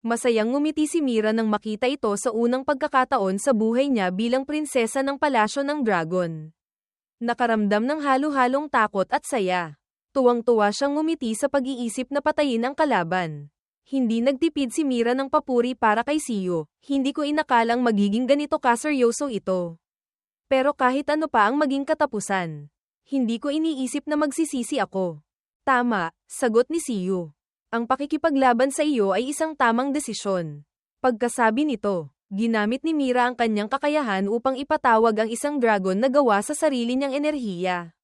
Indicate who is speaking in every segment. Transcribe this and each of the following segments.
Speaker 1: Masayang ngumiti si Mira nang makita ito sa unang pagkakataon sa buhay niya bilang prinsesa ng palasyo ng dragon. Nakaramdam ng halo-halong takot at saya. Tuwang-tuwa siyang ngumiti sa pag-iisip na patayin ang kalaban. Hindi nagtipid si Mira ng papuri para kay Siyo, hindi ko inakalang magiging ganito kaseryoso ito. Pero kahit ano pa ang maging katapusan, hindi ko iniisip na magsisisi ako. Tama, sagot ni Siyo. Ang pakikipaglaban sa iyo ay isang tamang desisyon. Pagkasabi nito, ginamit ni Mira ang kanyang kakayahan upang ipatawag ang isang dragon na gawa sa sarili niyang enerhiya.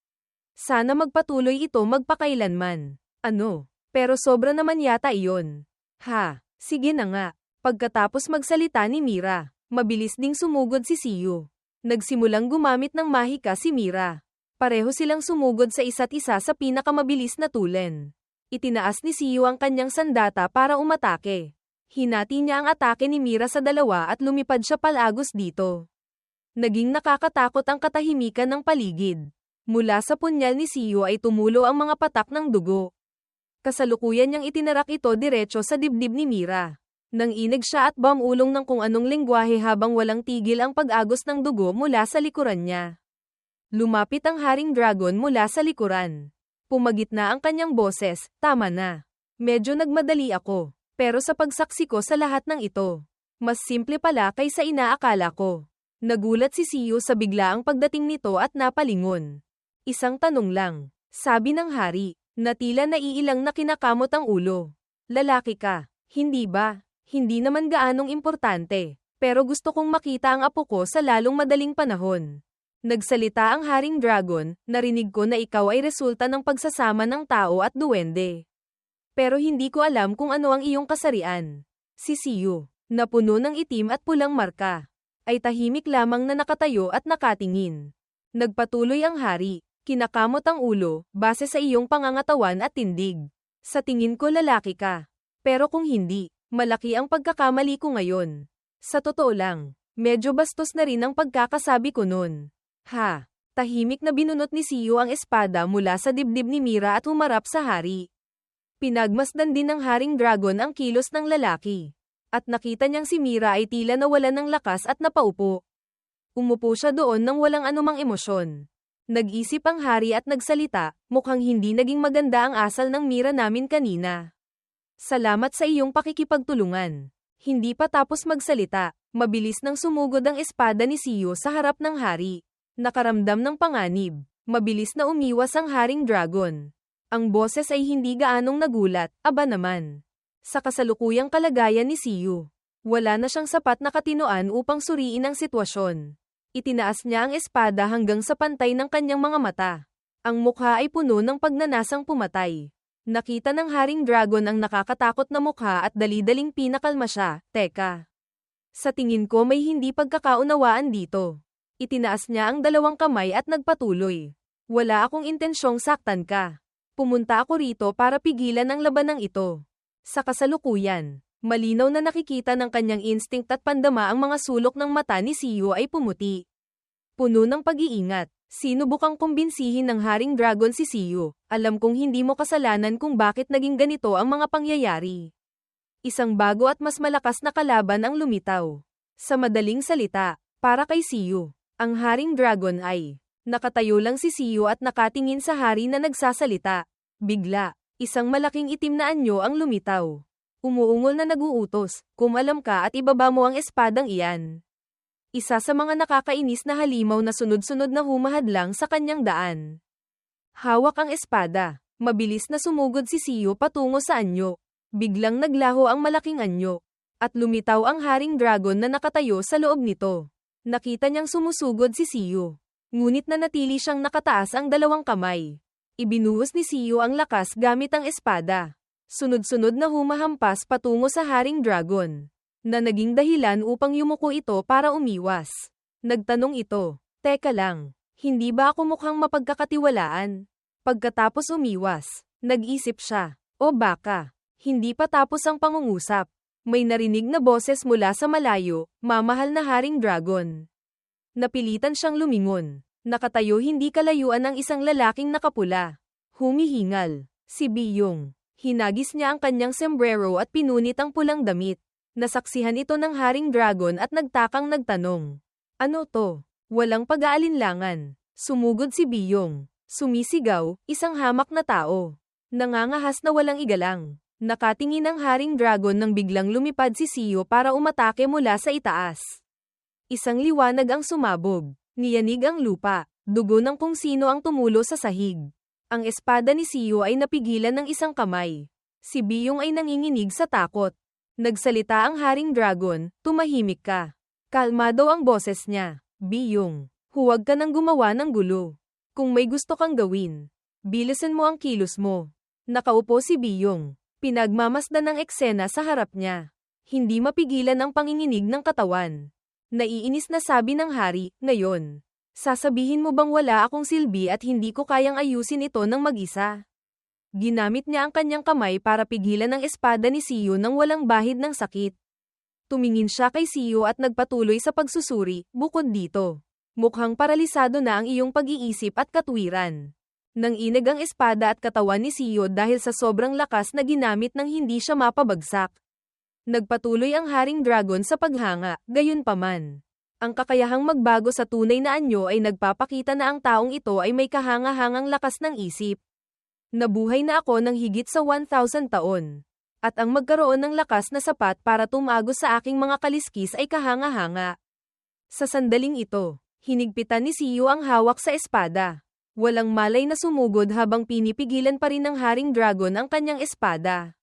Speaker 1: Sana magpatuloy ito magpakailanman. Ano? Pero sobra naman yata iyon. Ha, sige na nga. Pagkatapos magsalita ni Mira, mabilis ding sumugod si Siyo. Nagsimulang gumamit ng mahika si Mira. Pareho silang sumugod sa isa't isa sa pinakamabilis na tulen. Itinaas ni Siyo ang kanyang sandata para umatake. Hinati niya ang atake ni Mira sa dalawa at lumipad siya palagos dito. Naging nakakatakot ang katahimikan ng paligid. Mula sa punyal ni Siyo ay tumulo ang mga patak ng dugo. Kasalukuyan niyang itinarak ito diretso sa dibdib ni Mira. Nanginig siya at bumulong ng kung anong lengguwahe habang walang tigil ang pag-agos ng dugo mula sa likuran niya. Lumapit ang haring dragon mula sa likuran. Pumagitna ang kanyang boses, tama na. Medyo nagmadali ako, pero sa pagsaksi ko sa lahat ng ito, mas simple pala kaysa inaakala ko. Nagulat si Siyo sa biglaang pagdating nito at napalingon. Isang tanong lang, sabi ng hari, na tila naiilang na kinakamot ang ulo. Lalaki ka, hindi ba? Hindi naman gaanong importante, pero gusto kong makita ang apo ko sa lalong madaling panahon. Nagsalita ang haring dragon, narinig ko na ikaw ay resulta ng pagsasama ng tao at duwende. Pero hindi ko alam kung ano ang iyong kasarian. Si Siyo, na puno ng itim at pulang marka, ay tahimik lamang na nakatayo at nakatingin. Nagpatuloy ang hari, kinakamot ang ulo, base sa iyong pangangatawan at tindig. Sa tingin ko lalaki ka. Pero kung hindi, malaki ang pagkakamali ko ngayon. Sa totoo lang, medyo bastos na rin ang pagkakasabi ko nun. Ha! Tahimik na binunot ni Siyo ang espada mula sa dibdib ni Mira at humarap sa hari. Pinagmasdan din ng haring dragon ang kilos ng lalaki. At nakita niyang si Mira ay tila nawalan ng lakas at napaupo. Umupo siya doon nang walang anumang emosyon. Nag-isip ang hari at nagsalita, mukhang hindi naging maganda ang asal ng Mira namin kanina. Salamat sa iyong pakikipagtulungan. Hindi pa tapos magsalita, mabilis nang sumugod ang espada ni Siyo sa harap ng hari. Nakaramdam ng panganib, mabilis na umiwas ang haring dragon. Ang boses ay hindi gaanong nagulat, aba naman. Sa kasalukuyang kalagayan ni Siyo, wala na siyang sapat na katinoan upang suriin ang sitwasyon. Itinaas niya ang espada hanggang sa pantay ng kanyang mga mata. Ang mukha ay puno ng pagnanasang pumatay. Nakita ng haring dragon ang nakakatakot na mukha at dali-daling pinakalma siya, teka. Sa tingin ko may hindi pagkakaunawaan dito. Itinaas niya ang dalawang kamay at nagpatuloy. Wala akong intensyong saktan ka. Pumunta ako rito para pigilan ang labanang ito. Sa kasalukuyan, malinaw na nakikita ng kanyang instinct at pandama ang mga sulok ng mata ni Siyo ay pumuti. Puno ng pag-iingat, sinubukang kumbinsihin ng haring dragon si Siyo. Alam kong hindi mo kasalanan kung bakit naging ganito ang mga pangyayari. Isang bago at mas malakas na kalaban ang lumitaw. Sa madaling salita, para kay Siyo. Ang haring dragon ay, nakatayo lang si Siyo at nakatingin sa hari na nagsasalita. Bigla, isang malaking itim na anyo ang lumitaw. Umuungol na naguutos, kumalam ka at ibaba mo ang espadang iyan. Isa sa mga nakakainis na halimaw na sunod-sunod na humahadlang sa kanyang daan. Hawak ang espada, mabilis na sumugod si Siyo patungo sa anyo. Biglang naglaho ang malaking anyo, at lumitaw ang haring dragon na nakatayo sa loob nito. Nakita niyang sumusugod si Siyo. Ngunit nanatili siyang nakataas ang dalawang kamay. Ibinuhos ni Siyo ang lakas gamit ang espada. Sunod-sunod na humahampas patungo sa haring dragon, na naging dahilan upang yumuko ito para umiwas. Nagtanong ito, teka lang, hindi ba ako mukhang mapagkakatiwalaan? Pagkatapos umiwas, nag-isip siya, o baka, hindi pa tapos ang pangungusap. May narinig na boses mula sa malayo, mamahal na haring dragon. Napilitan siyang lumingon. Nakatayo hindi kalayuan ng isang lalaking nakapula. Humihingal. Si Biyong. Hinagis niya ang kanyang sombrero at pinunit ang pulang damit. Nasaksihan ito ng Haring Dragon at nagtakang nagtanong. Ano to? Walang pag-aalinlangan. Sumugod si Biyong. Sumisigaw, isang hamak na tao. Nangangahas na walang igalang. Nakatingin ang Haring Dragon nang biglang lumipad si Siyo para umatake mula sa itaas. Isang liwanag ang sumabog. Niyanig ang lupa. Dugo ng kung sino ang tumulo sa sahig. Ang espada ni Siyo ay napigilan ng isang kamay. Si Biyong ay nanginginig sa takot. Nagsalita ang Haring Dragon, tumahimik ka. Kalmado ang boses niya. Biyong, huwag ka nang gumawa ng gulo. Kung may gusto kang gawin, bilisan mo ang kilos mo. Nakaupo si Biyong. Pinagmamasdan ng eksena sa harap niya. Hindi mapigilan ang panginginig ng katawan. Naiinis na sabi ng hari, ngayon. Sasabihin mo bang wala akong silbi at hindi ko kayang ayusin ito ng mag-isa? Ginamit niya ang kanyang kamay para pigilan ang espada ni Siyo nang walang bahid ng sakit. Tumingin siya kay Siyo at nagpatuloy sa pagsusuri, bukod dito. Mukhang paralisado na ang iyong pag-iisip at katwiran. Nanginag ang espada at katawan ni Siyo dahil sa sobrang lakas na ginamit nang hindi siya mapabagsak. Nagpatuloy ang Haring Dragon sa paghanga, gayunpaman. Ang kakayahang magbago sa tunay na anyo ay nagpapakita na ang taong ito ay may kahanga-hangang lakas ng isip. Nabuhay na ako ng higit sa 1,000 taon. At ang magkaroon ng lakas na sapat para tumagos sa aking mga kaliskis ay kahanga-hanga. Sa sandaling ito, hinigpitan ni Siyo ang hawak sa espada. Walang malay na sumugod habang pinipigilan pa rin ng Haring Dragon ang kanyang espada.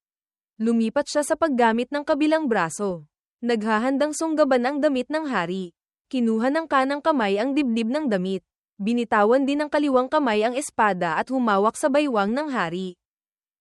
Speaker 1: Lumipat siya sa paggamit ng kabilang braso. Naghahandang sunggaban ang damit ng hari. Kinuha ng kanang kamay ang dibdib ng damit. Binitawan din ng kaliwang kamay ang espada at humawak sa baywang ng hari.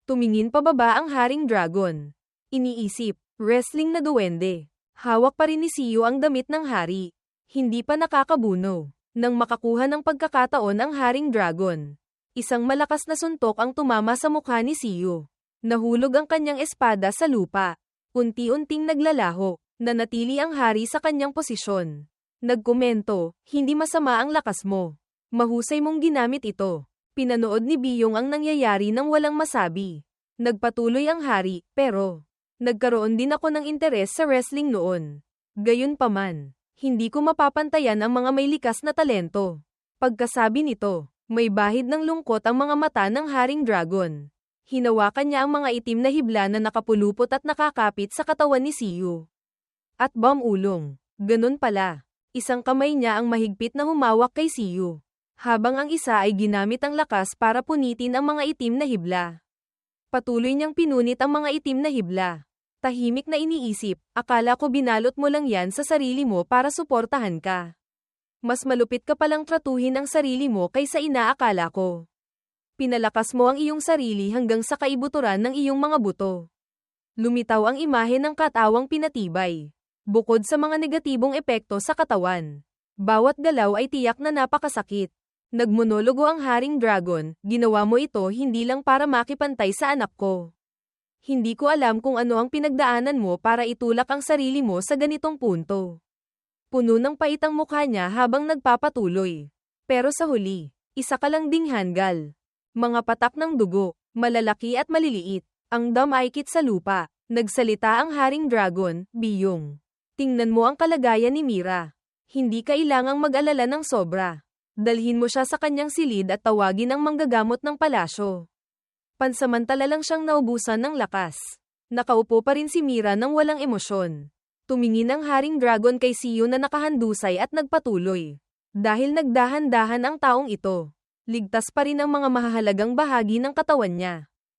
Speaker 1: Tumingin pababa ang Haring Dragon. Iniisip, wrestling na duwende. Hawak pa rin ni Siyo ang damit ng hari. Hindi pa nakakabuno. Nang makakuha ng pagkakataon ang Haring Dragon. Isang malakas na suntok ang tumama sa mukha ni Siyo. Nahulog ang kanyang espada sa lupa. Unti-unting naglalaho. Nanatili ang hari sa kanyang posisyon. Nagkomento, hindi masama ang lakas mo. Mahusay mong ginamit ito. Pinanood ni Biyong ang nangyayari nang walang masabi. Nagpatuloy ang hari, pero nagkaroon din ako ng interes sa wrestling noon. Gayunpaman, hindi ko mapapantayan ang mga may likas na talento. Pagkasabi nito, may bahid ng lungkot ang mga mata ng Haring Dragon. Hinawakan niya ang mga itim na hibla na nakapulupot at nakakapit sa katawan ni Siyo. At ulong. Ganun pala. Isang kamay niya ang mahigpit na humawak kay Siyo. Habang ang isa ay ginamit ang lakas para punitin ang mga itim na hibla. Patuloy niyang pinunit ang mga itim na hibla. Tahimik na iniisip, akala ko binalot mo lang yan sa sarili mo para suportahan ka. Mas malupit ka palang tratuhin ang sarili mo kaysa inaakala ko. Pinalakas mo ang iyong sarili hanggang sa kaibuturan ng iyong mga buto. Lumitaw ang imahe ng katawang pinatibay. Bukod sa mga negatibong epekto sa katawan, bawat galaw ay tiyak na napakasakit. Nagmonologo ang Haring Dragon, ginawa mo ito hindi lang para makipantay sa anak ko. Hindi ko alam kung ano ang pinagdaanan mo para itulak ang sarili mo sa ganitong punto. Puno ng pait ang mukha niya habang nagpapatuloy. Pero sa huli, isa ka lang ding hanggal. Mga patak ng dugo, malalaki at maliliit, ang damaykit sa lupa. Nagsalita ang Haring Dragon, Biyong. Tingnan mo ang kalagayan ni Mira. Hindi kailangang mag-alala ng sobra. Dalhin mo siya sa kanyang silid at tawagin ang manggagamot ng palasyo. Pansamantala lang siyang naubusan ng lakas. Nakaupo pa rin si Mira nang walang emosyon. Tumingin ang Haring Dragon kay Siyo na nakahandusay at nagpatuloy. Dahil nagdahan-dahan ang taong ito, ligtas pa rin ang mga mahahalagang bahagi ng katawan niya.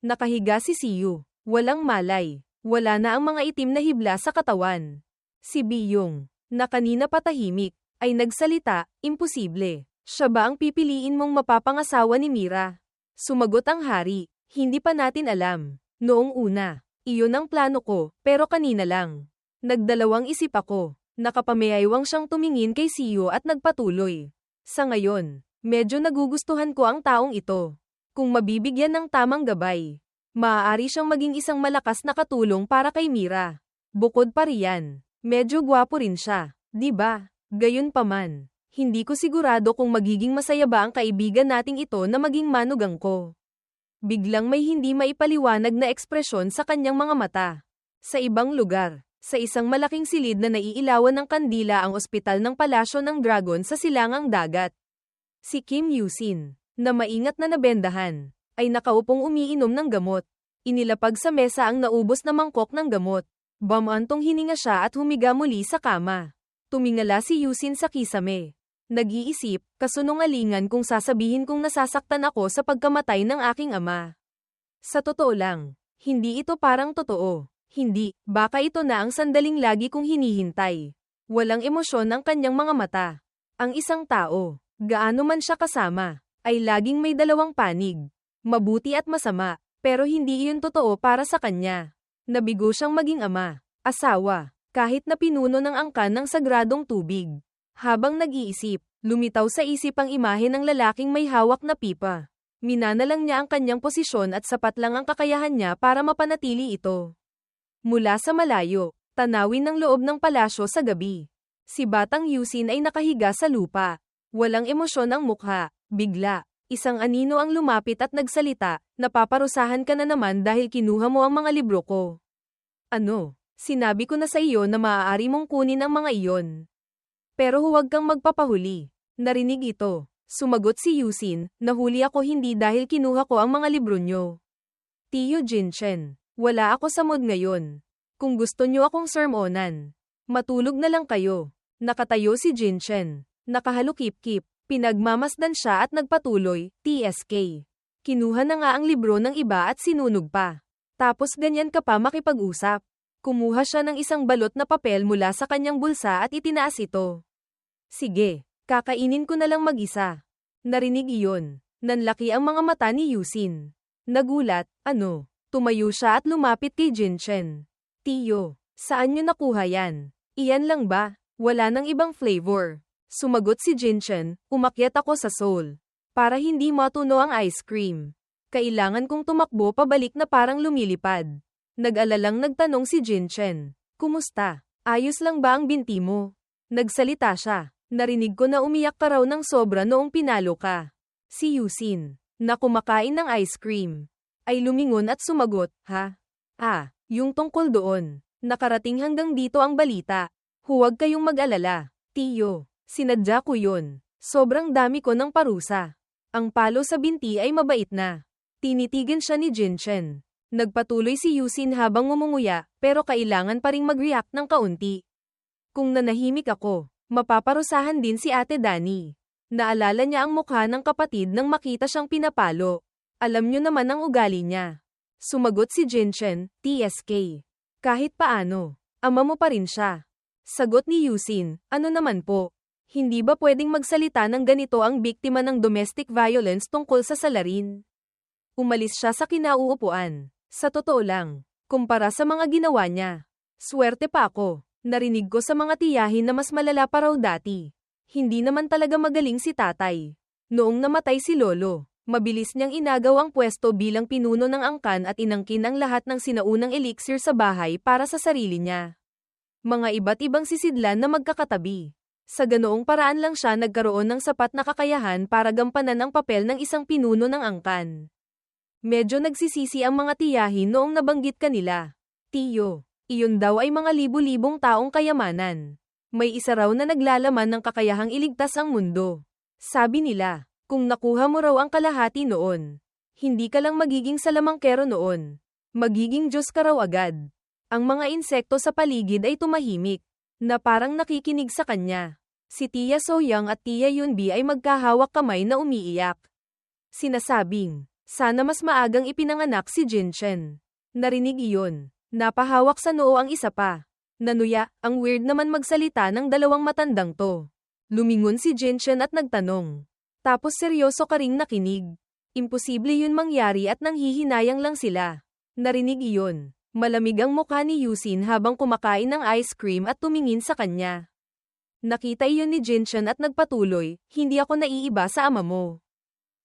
Speaker 1: Nakahiga si Siyo. Walang malay. Wala na ang mga itim na hibla sa katawan. Si Biyong, na kanina patahimik, ay nagsalita, imposible. Siya ba ang pipiliin mong mapapangasawa ni Mira? Sumagot ang hari. Hindi pa natin alam. Noong una, iyon ang plano ko, pero kanina lang. Nagdalawang isip ako. Nakapamayaiwang siyang tumingin kay Siyo at nagpatuloy. Sa ngayon, medyo nagugustuhan ko ang taong ito. Kung mabibigyan ng tamang gabay, maaari siyang maging isang malakas na katulong para kay Mira. Bukod pa riyan, medyo gwapo rin siya, di ba? Gayunpaman, hindi ko sigurado kung magiging masaya ba ang kaibigan nating ito na maging manugang ko. Biglang may hindi maipaliwanag na ekspresyon sa kanyang mga mata. Sa ibang lugar, Sa isang malaking silid na naiilawan ng kandila ang ospital ng palasyo ng dragon sa silangang dagat. Si Kim Yusin, na maingat na nabendahan, ay nakaupong umiinom ng gamot. Inilapag sa mesa ang naubos na mangkok ng gamot. Bumantong hininga siya at humiga muli sa kama. Tumingala si Yusin sa kisame. Nag-iisip, kasunungalingan kung sasabihin kong nasasaktan ako sa pagkamatay ng aking ama. Sa totoo lang, hindi ito parang totoo. Hindi, baka ito na ang sandaling lagi kong hinihintay. Walang emosyon ang kanyang mga mata. Ang isang tao, gaano man siya kasama, ay laging may dalawang panig. Mabuti at masama, pero hindi iyon totoo para sa kanya. Nabigo siyang maging ama, asawa, kahit na pinuno ng angkan ng sagradong tubig. Habang nag-iisip, lumitaw sa isip ang imahe ng lalaking may hawak na pipa. Minanalang niya ang kanyang posisyon at sapat lang ang kakayahan niya para mapanatili ito. Mula sa malayo, tanawin ng loob ng palasyo sa gabi. Si Batang Yusin ay nakahiga sa lupa. Walang emosyon ang mukha. Bigla, isang anino ang lumapit at nagsalita, napaparusahan ka na naman dahil kinuha mo ang mga libro ko. Ano? Sinabi ko na sa iyo na maaari mong kunin ang mga iyon. Pero huwag kang magpapahuli. Narinig ito. Sumagot si Yusin, nahuli ako hindi dahil kinuha ko ang mga libro nyo. Tiyo Jinchen, wala ako sa mood ngayon. Kung gusto nyo akong sermonan, matulog na lang kayo. Nakatayo si Jinchen. Nakahalukip-kip. Pinagmamasdan siya at nagpatuloy, TSK. Kinuha na nga ang libro ng iba at sinunog pa. Tapos ganyan ka pa makipag-usap. Kumuha siya ng isang balot na papel mula sa kanyang bulsa at itinaas ito. Sige, kakainin ko na lang mag-isa. Narinig iyon. Nanlaki ang mga mata ni Yusin. Nagulat, ano? Tumayo siya at lumapit kay Jinchen. Tiyo, saan nyo nakuha yan? Iyan lang ba? Wala nang ibang flavor. Sumagot si Jinchen, umakyat ako sa Seoul. Para hindi matuno ang ice cream. Kailangan kong tumakbo pabalik na parang lumilipad. Nag-alalang nagtanong si Jinchen. Kumusta? Ayos lang ba ang binti mo? Nagsalita siya. Narinig ko na umiyak ka raw ng sobra noong pinalo ka. Si Yusin, na kumakain ng ice cream, ay lumingon at sumagot, ha? Yung tungkol doon. Nakarating hanggang dito ang balita. Huwag kayong mag-alala. Tiyo, sinadya ko yun. Sobrang dami ko ng parusa. Ang palo sa binti ay mabait na. Tinitigan siya ni Jinchen. Nagpatuloy si Yusin habang ngumunguya, pero kailangan pa ring mag-react ng kaunti. Kung nanahimik ako, mapaparusahan din si Ate Dani. Naalala niya ang mukha ng kapatid nang makita siyang pinapalo. Alam niyo naman ang ugali niya. Sumagot si Jinchen, TSK. Kahit paano, ama mo pa rin siya. Sagot ni Yusin, ano naman po? Hindi ba pwedeng magsalita ng ganito ang biktima ng domestic violence tungkol sa salarin? Umalis siya sa kinauupuan. Sa totoo lang, kumpara sa mga ginawa niya, swerte pa ako. Narinig ko sa mga tiyahin na mas malala pa raw dati. Hindi naman talaga magaling si tatay. Noong namatay si Lolo, mabilis niyang inagaw ang pwesto bilang pinuno ng angkan at inangkin ang lahat ng sinaunang elixir sa bahay para sa sarili niya. Mga iba't ibang sisidlan na magkakatabi. Sa ganoong paraan lang siya nagkaroon ng sapat na kakayahan para gampanan ang papel ng isang pinuno ng angkan. Medyo nagsisisi ang mga tiyahin noong nabanggit kanila. Tiyo, iyon daw ay mga libu-libong taong kayamanan. May isa raw na naglalaman ng kakayahang iligtas ang mundo. Sabi nila, kung nakuha mo raw ang kalahati noon, hindi ka lang magiging salamangkero noon. Magiging Diyos ka raw agad. Ang mga insekto sa paligid ay tumahimik, na parang nakikinig sa kanya. Si Tia Soyoung at Tia Yunbi ay magkahawak kamay na umiiyak. Sinasabing, sana mas maagang ipinanganak si Jinchen. Narinig iyon. Napahawak sa noo ang isa pa. Nanuya, ang weird naman magsalita ng dalawang matandang to. Lumingon si Jinchen at nagtanong. Tapos seryoso ka ring nakinig. Imposible yun mangyari at nanghihinayang lang sila. Narinig iyon. Malamig ang mukha ni Yusin habang kumakain ng ice cream at tumingin sa kanya. Nakita iyon ni Jinchen at nagpatuloy, hindi ako naiiba sa ama mo.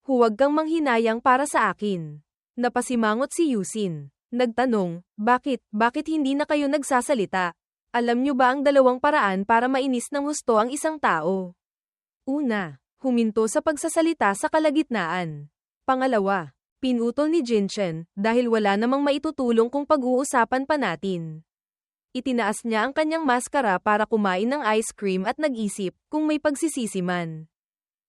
Speaker 1: Huwag kang manghinayang para sa akin. Napasimangot si Yusin. Nagtanong, bakit hindi na kayo nagsasalita? Alam nyo ba ang dalawang paraan para mainis ng husto ang isang tao? Una, huminto sa pagsasalita sa kalagitnaan. Pangalawa, pinutol ni Jinchen, dahil wala namang maitutulong kung pag-uusapan pa natin. Itinaas niya ang kanyang maskara para kumain ng ice cream at nag-isip kung may pagsisisi man.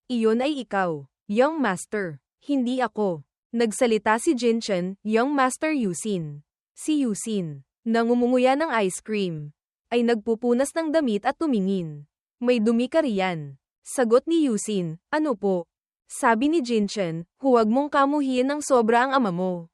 Speaker 1: Iyon ay ikaw, young master. Hindi ako. Nagsalita si Jinchen, young master Yusin. Si Yusin, nang umunguya ng ice cream, ay nagpupunas ng damit at tumingin. May dumi ka riyan. Sagot ni Yusin, ano po? Sabi ni Jinchen, huwag mong kamuhiin ng sobra ang ama mo.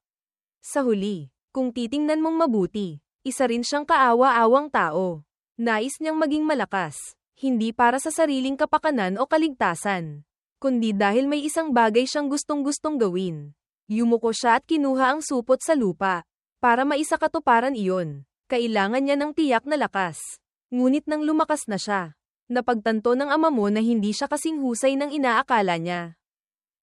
Speaker 1: Sa huli, kung titingnan mong mabuti, isa rin siyang kaawa-awang tao. Nais niyang maging malakas, hindi para sa sariling kapakanan o kaligtasan, kundi dahil may isang bagay siyang gustong-gustong gawin. Yumuko siya at kinuha ang supot sa lupa. Para maisakatuparan iyon, kailangan niya ng tiyak na lakas. Ngunit nang lumakas na siya, napagtanto ng ama mo na hindi siya kasing husay ng inaakala niya.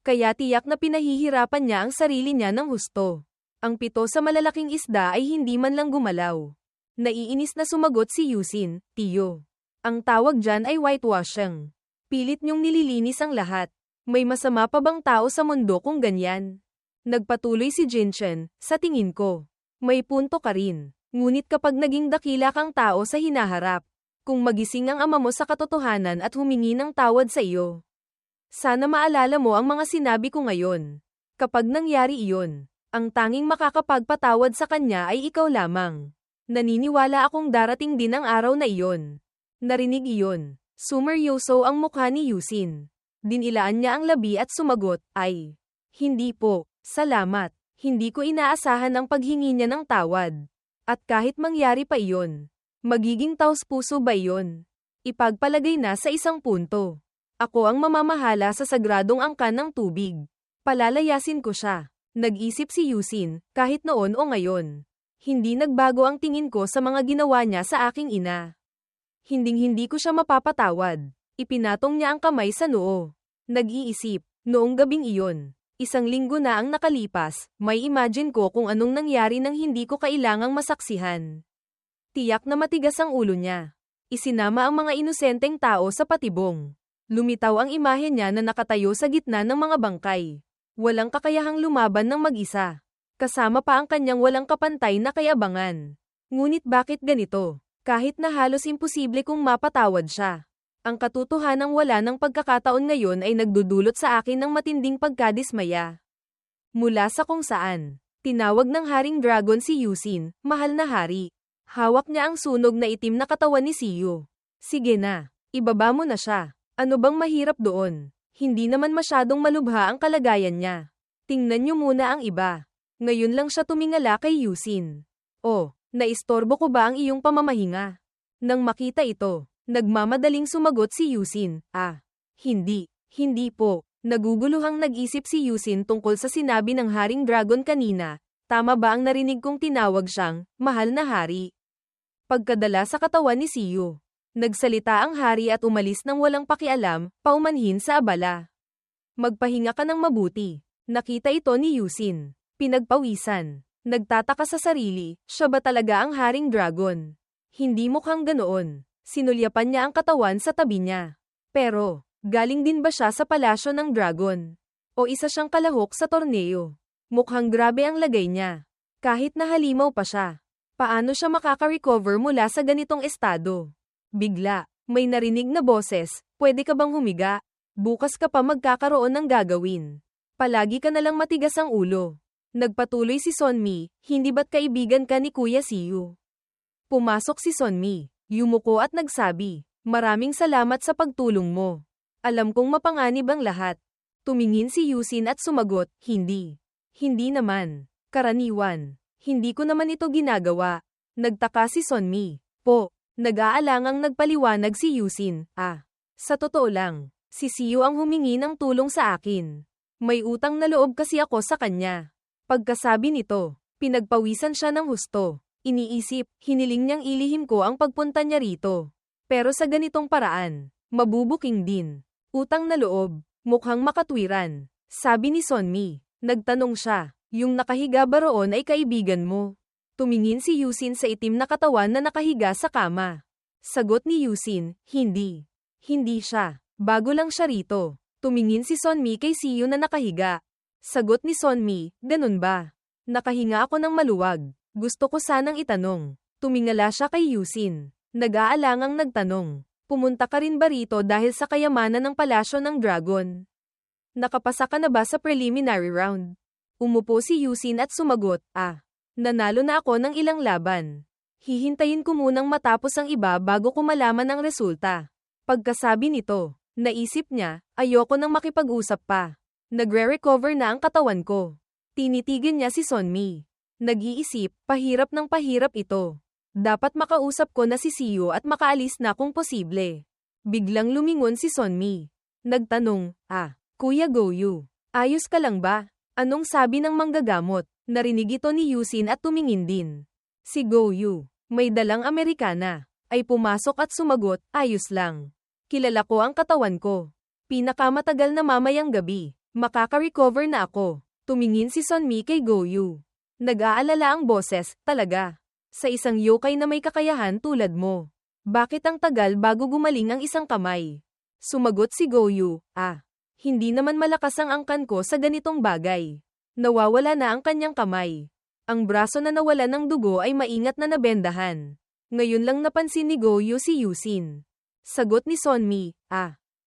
Speaker 1: Kaya tiyak na pinahihirapan niya ang sarili niya ng husto. Ang 7 sa malalaking isda ay hindi man lang gumalaw. Naiinis na sumagot si Yusin, Tiyo. Ang tawag dyan ay whitewashing. Pilit niyong nililinis ang lahat. May masama pa bang tao sa mundo kung ganyan? Nagpatuloy si Jinchen, sa tingin ko. May punto ka rin. Ngunit kapag naging dakila kang tao sa hinaharap, kung magising ang ama mo sa katotohanan at humingi ng tawad sa iyo. Sana maalala mo ang mga sinabi ko ngayon. Kapag nangyari iyon, ang tanging makakapagpatawad sa kanya ay ikaw lamang. Naniniwala akong darating din ang araw na iyon. Narinig iyon. Sumeryoso ang mukha ni Yusin. Dinilaan niya ang labi at sumagot, ay, hindi po, salamat. Hindi ko inaasahan ang paghingi niya ng tawad. At kahit mangyari pa iyon, magiging taos-puso ba iyon? Ipagpalagay na sa isang punto. Ako ang mamamahala sa sagradong angkan ng tubig. Palalayasin ko siya. Nag-isip si Yusin, kahit noon o ngayon. Hindi nagbago ang tingin ko sa mga ginawa niya sa aking ina. Hinding-hindi ko siya mapapatawad. Ipinatong niya ang kamay sa noo. Nag-iisip, noong gabing iyon. 1 linggo na ang nakalipas, may imagine ko kung anong nangyari nang hindi ko kailangang masaksihan. Tiyak na matigas ang ulo niya. Isinama ang mga inosenteng tao sa patibong. Lumitaw ang imahe niya na nakatayo sa gitna ng mga bangkay. Walang kakayahang lumaban ng mag-isa. Kasama pa ang kanyang walang kapantay na kayabangan. Ngunit bakit ganito? Kahit na halos imposible kung mapatawad siya. Ang katotohanang wala ng pagkakataon ngayon ay nagdudulot sa akin ng matinding pagkadismaya. Mula sa kung saan, tinawag ng Haring Dragon si Yusin, mahal na hari. Hawak niya ang sunog na itim na katawan ni Siyu. Sige na, ibaba mo na siya. Ano bang mahirap doon? Hindi naman masyadong malubha ang kalagayan niya. Tingnan niyo muna ang iba. Ngayon lang siya tumingala kay Yusin. Oh, naistorbo ko ba ang iyong pamamahinga? Nang makita ito, nagmamadaling sumagot si Yusin, hindi po. Naguguluhang nag-isip si Yusin tungkol sa sinabi ng Haring Dragon kanina. Tama ba ang narinig kong tinawag siyang, mahal na hari? Pagkadala sa katawan ni Siyu. Nagsalita ang hari at umalis ng walang pakialam, paumanhin sa abala. Magpahinga ka ng mabuti. Nakita ito ni Yusin. Pinagpawisan. Nagtataka sa sarili, siya ba talaga ang Haring Dragon? Hindi mukhang ganoon. Sinulyapan niya ang katawan sa tabi niya. Pero, galing din ba siya sa palasyo ng dragon? O isa siyang kalahok sa torneo? Mukhang grabe ang lagay niya. Kahit nahalimaw pa siya. Paano siya makaka-recover mula sa ganitong estado? Bigla, may narinig na boses, pwede ka bang humiga? Bukas ka pa magkakaroon ng gagawin. Palagi ka nalang matigas ang ulo. Nagpatuloy si Sonmi, hindi ba't kaibigan ka ni Kuya Siyu? Pumasok si Sonmi, yumuko at nagsabi, maraming salamat sa pagtulong mo. Alam kong mapanganib ang lahat. Tumingin si Yusin at sumagot, hindi. Hindi naman. Karaniwan. Hindi ko naman ito ginagawa. Nagtaka si Sonmi. Po. Nag-aalangang nagpaliwanag si Yusin, Sa totoo lang, si Siyu ang humingi ng tulong sa akin. May utang na loob kasi ako sa kanya. Pagkasabi nito, pinagpawisan siya ng husto. Iniisip, hiniling niyang ilihim ko ang pagpunta niya rito. Pero sa ganitong paraan, mabubuking din. Utang na loob, mukhang makatwiran. Sabi ni Sonmi, nagtanong siya, yung nakahiga ba roon ay kaibigan mo? Tumingin si Yusin sa itim na katawan na nakahiga sa kama. Sagot ni Yusin, hindi. Hindi siya. Bago lang siya rito. Tumingin si Sonmi kay Siyu na nakahiga. Sagot ni Sonmi, ganun ba? Nakahinga ako ng maluwag. Gusto ko sanang itanong. Tumingala siya kay Yusin. Nag-aalangang nagtanong. Pumunta ka rin ba rito dahil sa kayamanan ng palasyo ng dragon? Nakapasa ka na ba sa preliminary round? Umupo si Yusin at sumagot, nanalo na ako ng ilang laban. Hihintayin ko munang matapos ang iba bago ko malaman ang resulta. Pagkasabi nito, naisip niya, ayoko nang makipag-usap pa. Nagre-recover na ang katawan ko. Tinitigan niya si Sonmi. Nag-iisip, pahirap ng pahirap ito. Dapat makausap ko na si Siyo at makaalis na kung posible. Biglang lumingon si Sonmi. Nagtanong, Kuya Goyu, ayos ka lang ba? Anong sabi ng manggagamot? Narinig ito ni Yusin at tumingin din. Si Goyu, may dalang Amerikana, ay pumasok at sumagot, ayos lang. Kilala ko ang katawan ko. Pinakamatagal na mamayang gabi, makaka-recover na ako. Tumingin si Sonmi kay Goyu. Nag-aalala ang boses, talaga. Sa isang yokai na may kakayahan tulad mo. Bakit ang tagal bago gumaling ang isang kamay? Sumagot si Goyu, hindi naman malakas ang angkan ko sa ganitong bagay. Nawawala na ang kanyang kamay. Ang braso na nawala ng dugo ay maingat na nabendahan. Ngayon lang napansin ni Goyu si Yusin. Sagot ni Sonmi,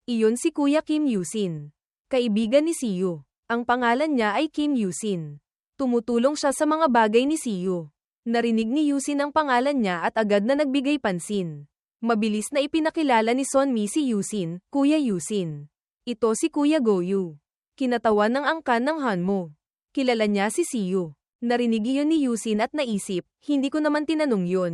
Speaker 1: iyon si Kuya Kim Yusin. Kaibigan ni Siyo. Ang pangalan niya ay Kim Yusin. Tumutulong siya sa mga bagay ni Siyo. Narinig ni Yusin ang pangalan niya at agad na nagbigay pansin. Mabilis na ipinakilala ni Sonmi si Yusin, Kuya Yusin. Ito si Kuya Goyu. Kinatawan ng angkan ng Hanmo. Kilala niya si Siyo. Narinig iyon ni Yusin at naisip, hindi ko naman tinanong yun.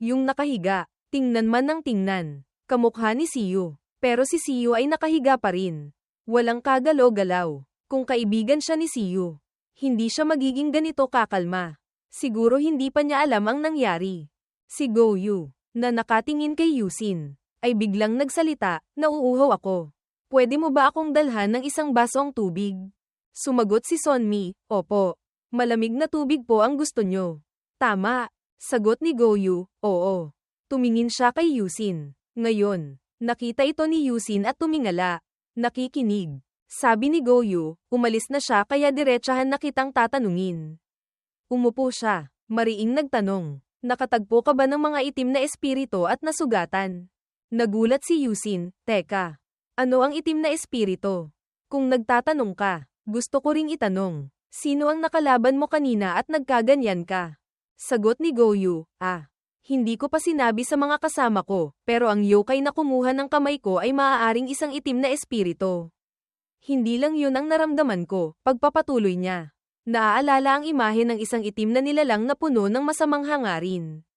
Speaker 1: Yung nakahiga, tingnan man ng tingnan. Kamukha ni Siyo. Pero si Siyo ay nakahiga pa rin. Walang kagalaw-galaw. Kung kaibigan siya ni Siyo, hindi siya magiging ganito kakalma. Siguro hindi pa niya alam ang nangyari. Si Goyu, na nakatingin kay Yusin, ay biglang nagsalita, nauuhaw ako. Pwede mo ba akong dalhan ng isang basong tubig? Sumagot si Sonmi, opo. Malamig na tubig po ang gusto nyo. Tama. Sagot ni Goyu, oo. Tumingin siya kay Yusin. Ngayon, nakita ito ni Yusin at tumingala. Nakikinig. Sabi ni Goyu, umalis na siya kaya diretsahan na kitang tatanungin. Umupo siya. Mariing nagtanong, nakatagpo ka ba ng mga itim na espiritu at nasugatan? Nagulat si Yusin, teka. Ano ang itim na espiritu? Kung nagtatanong ka, gusto ko ring itanong, sino ang nakalaban mo kanina at nagkaganyan ka? Sagot ni Goyu, hindi ko pa sinabi sa mga kasama ko, pero ang yokai na kumuha ng kamay ko ay maaaring isang itim na espiritu. Hindi lang yun ang naramdaman ko, pagpapatuloy niya. Naaalala ang imahe ng isang itim na nilalang na puno ng masamang hangarin.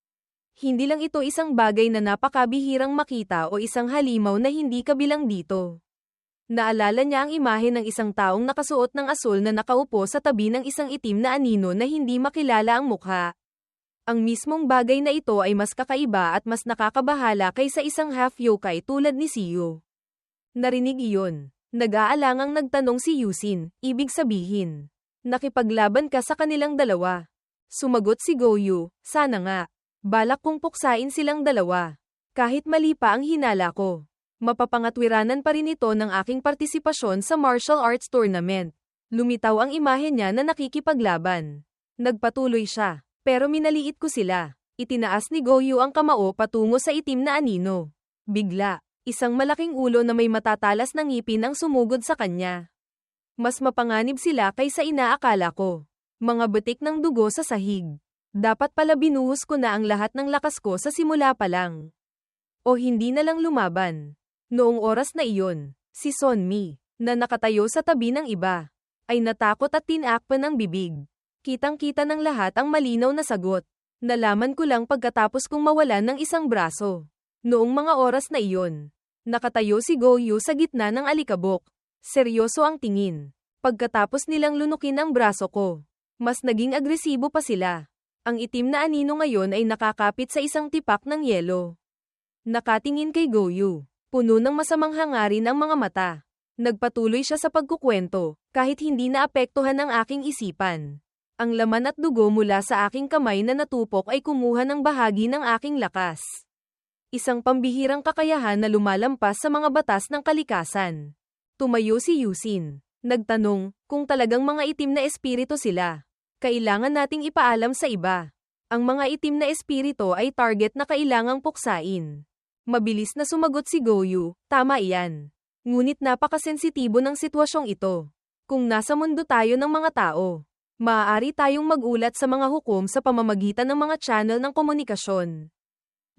Speaker 1: Hindi lang ito isang bagay na napakabihirang makita o isang halimaw na hindi kabilang dito. Naalala niya ang imahe ng isang taong nakasuot ng asul na nakaupo sa tabi ng isang itim na anino na hindi makilala ang mukha. Ang mismong bagay na ito ay mas kakaiba at mas nakakabahala kaysa isang half-yokai tulad ni Siyo. Narinig iyon. Nag-aalangang nagtanong si Yusin, ibig sabihin, nakipaglaban ka sa kanilang dalawa. Sumagot si Goyu, sana nga. Balak kong puksain silang dalawa. Kahit mali pa ang hinala ko. Mapapangatwiranan pa rin ito ng aking partisipasyon sa martial arts tournament. Lumitaw ang imahe niya na nakikipaglaban. Nagpatuloy siya, pero minaliit ko sila. Itinaas ni Goyu ang kamao patungo sa itim na anino. Bigla, isang malaking ulo na may matatalas na ngipin ang sumugod sa kanya. Mas mapanganib sila kaysa inaakala ko. Mga butik ng dugo sa sahig. Dapat pala binuhos ko na ang lahat ng lakas ko sa simula pa lang. O hindi na lang lumaban. Noong oras na iyon, si Sonmi, na nakatayo sa tabi ng iba, ay natakot at tinakpan ang bibig. Kitang-kita ng lahat ang malinaw na sagot. Nalaman ko lang pagkatapos kong mawalan ng isang braso. Noong mga oras na iyon, nakatayo si Goyu sa gitna ng alikabok. Seryoso ang tingin. Pagkatapos nilang lunukin ang braso ko, mas naging agresibo pa sila. Ang itim na anino ngayon ay nakakapit sa isang tipak ng yelo. Nakatingin kay Goyu. Puno ng masamang hangarin ang mga mata. Nagpatuloy siya sa pagkukwento, kahit hindi naapektuhan ang aking isipan. Ang laman at dugo mula sa aking kamay na natupok ay kumuha ng bahagi ng aking lakas. Isang pambihirang kakayahan na lumalampas sa mga batas ng kalikasan. Tumayo si Yusin. Nagtanong, kung talagang mga itim na espiritu sila, kailangan nating ipaalam sa iba. Ang mga itim na espirito ay target na kailangang puksain. Mabilis na sumagot si Goyu, tama iyan. Ngunit napakasensitibo ng sitwasyong ito. Kung nasa mundo tayo ng mga tao, maaari tayong magulat sa mga hukom sa pamamagitan ng mga channel ng komunikasyon.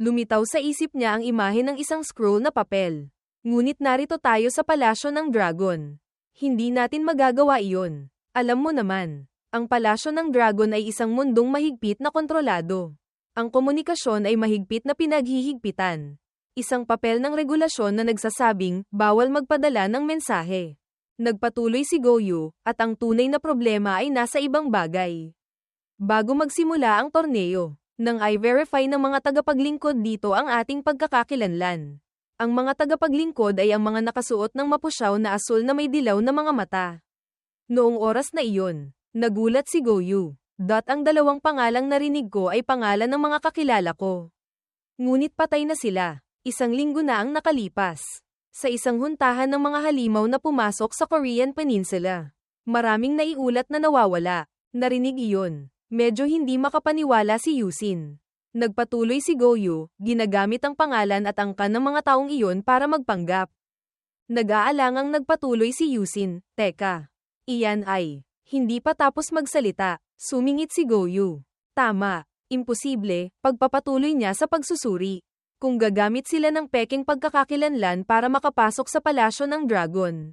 Speaker 1: Lumitaw sa isip niya ang imahe ng isang scroll na papel. Ngunit narito tayo sa palasyo ng dragon. Hindi natin magagawa iyon. Alam mo naman. Ang palasyo ng dragon ay isang mundong mahigpit na kontrolado. Ang komunikasyon ay mahigpit na pinaghihigpitan. Isang papel ng regulasyon na nagsasabing, bawal magpadala ng mensahe. Nagpatuloy si Goyu, at ang tunay na problema ay nasa ibang bagay. Bago magsimula ang torneo, nang i-verify ng mga tagapaglingkod dito ang ating pagkakakilanlan. Ang mga tagapaglingkod ay ang mga nakasuot ng mapusyaw na asul na may dilaw na mga mata. Noong oras na iyon, nagulat si Goyu. Ang dalawang pangalang narinig ko ay pangalan ng mga kakilala ko. Ngunit patay na sila. Isang linggo na ang nakalipas. Sa isang huntahan ng mga halimaw na pumasok sa Korean Peninsula. Maraming naiulat na nawawala. Narinig iyon. Medyo hindi makapaniwala si Yusin. Nagpatuloy si Goyu, ginagamit ang pangalan at angka ng mga taong iyon para magpanggap. Nag-aalangang nagpatuloy si Yusin, teka. Iyan ay. Hindi pa tapos magsalita, sumingit si Goyu. Tama, imposible, pagpapatuloy niya sa pagsusuri. Kung gagamit sila ng peking pagkakakilanlan para makapasok sa palasyo ng dragon.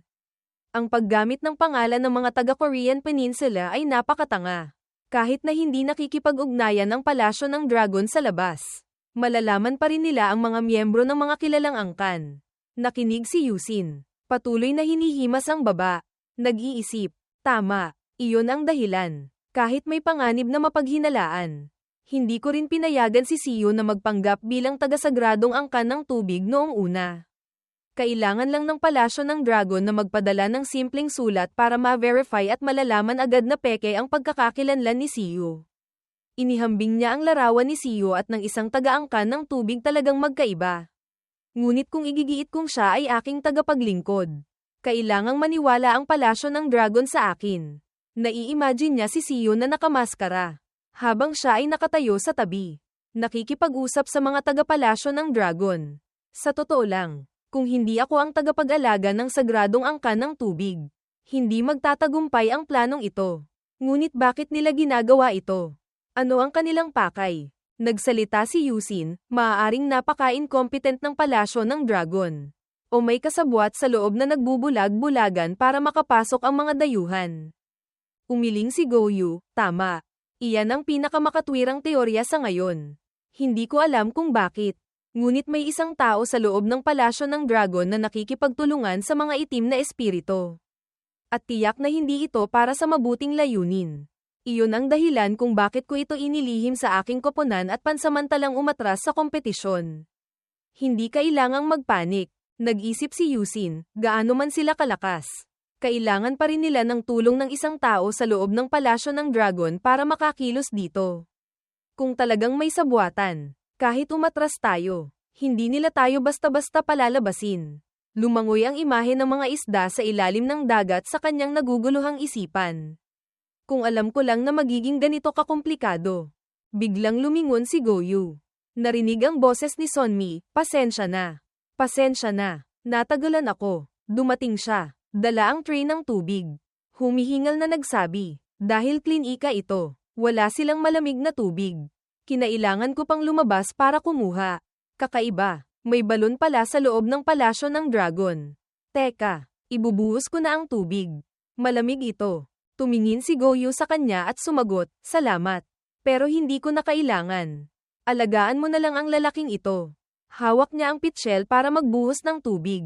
Speaker 1: Ang paggamit ng pangalan ng mga taga-Korean Peninsula ay napakatanga. Kahit na hindi nakikipag-ugnayan ang palasyo ng dragon sa labas. Malalaman pa rin nila ang mga miyembro ng mga kilalang angkan. Nakinig si Yusin. Patuloy na hinihimas ang baba. Nag-iisip. Tama. Iyon ang dahilan. Kahit may panganib na mapaghinalaan. Hindi ko rin pinayagan si Siyo na magpanggap bilang tagasagradong angkan ng tubig noong una. Kailangan lang ng palasyo ng dragon na magpadala ng simpleng sulat para ma-verify at malalaman agad na peke ang pagkakakilanlan ni Siyo. Inihambing niya ang larawan ni Siyo at ng isang taga-angkan ng tubig talagang magkaiba. Ngunit kung igigiit kong siya ay aking tagapaglingkod. Kailangang maniwala ang palasyo ng dragon sa akin. Nai-imagine niya si Siyo na nakamaskara. Habang siya ay nakatayo sa tabi. Nakikipag-usap sa mga taga-palasyo ng dragon. Sa totoo lang, kung hindi ako ang tagapag-alaga ng sagradong angkan ng tubig, hindi magtatagumpay ang planong ito. Ngunit bakit nila ginagawa ito? Ano ang kanilang pakay? Nagsalita si Yusin, maaaring napaka-incompetent ng palasyo ng dragon. O may kasabwat sa loob na nagbubulag-bulagan para makapasok ang mga dayuhan. Umiling si Goyu, tama. Iyan ang pinakamakatwirang teorya sa ngayon. Hindi ko alam kung bakit. Ngunit may isang tao sa loob ng palasyo ng dragon na nakikipagtulungan sa mga itim na espirito. At tiyak na hindi ito para sa mabuting layunin. Iyon ang dahilan kung bakit ko ito inilihim sa aking koponan at pansamantalang umatras sa kompetisyon. Hindi kailangang magpanik. Nag-isip si Yusin, gaano man sila kalakas. Kailangan pa rin nila ng tulong ng isang tao sa loob ng palasyo ng dragon para makakilos dito. Kung talagang may sabuatan, kahit umatras tayo, hindi nila tayo basta-basta palalabasin. Lumangoy ang imahe ng mga isda sa ilalim ng dagat sa kanyang naguguluhang isipan. Kung alam ko lang na magiging ganito kakomplikado. Biglang lumingon si Goyu. Narinig ang boses ni Sonmi, pasensya na. Pasensya na. Natagalan ako. Dumating siya. Dala ang tray ng tubig. Humihingal na nagsabi, dahil klinika ito, wala silang malamig na tubig. Kinailangan ko pang lumabas para kumuha. Kakaiba, may balon pala sa loob ng palasyo ng dragon. Teka, ibubuhos ko na ang tubig. Malamig ito. Tumingin si Goyu sa kanya at sumagot, salamat. Pero hindi ko na kailangan. Alagaan mo na lang ang lalaking ito. Hawak niya ang pitsyel para magbuhos ng tubig.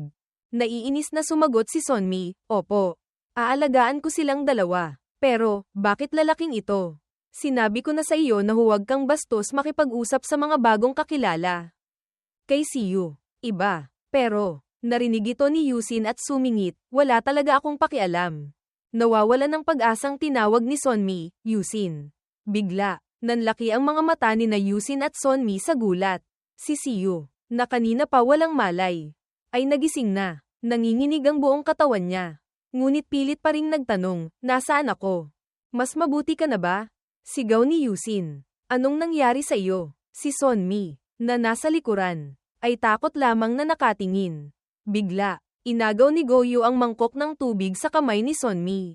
Speaker 1: Naiinis na sumagot si Sonmi, opo. Aalagaan ko silang dalawa. Pero, bakit lalaking ito? Sinabi ko na sa iyo na huwag kang bastos makipag-usap sa mga bagong kakilala. Kay Siyo, iba. Pero, narinig ito ni Yusin at sumingit, wala talaga akong pakialam. Nawawala ng pag-asang tinawag ni Sonmi, Yusin. Bigla, nanlaki ang mga mata ni na Yusin at Sonmi sa gulat. Si Siyo, na kanina pa walang malay, ay nagising na. Nanginginig ang buong katawan niya. Ngunit pilit pa ring nagtanong, nasaan ako? Mas mabuti ka na ba? Sigaw ni Yusin. Anong nangyari sa iyo? Si Sonmi, na nasa likuran, ay takot lamang na nakatingin. Bigla, inagaw ni Goyu ang mangkok ng tubig sa kamay ni Sonmi.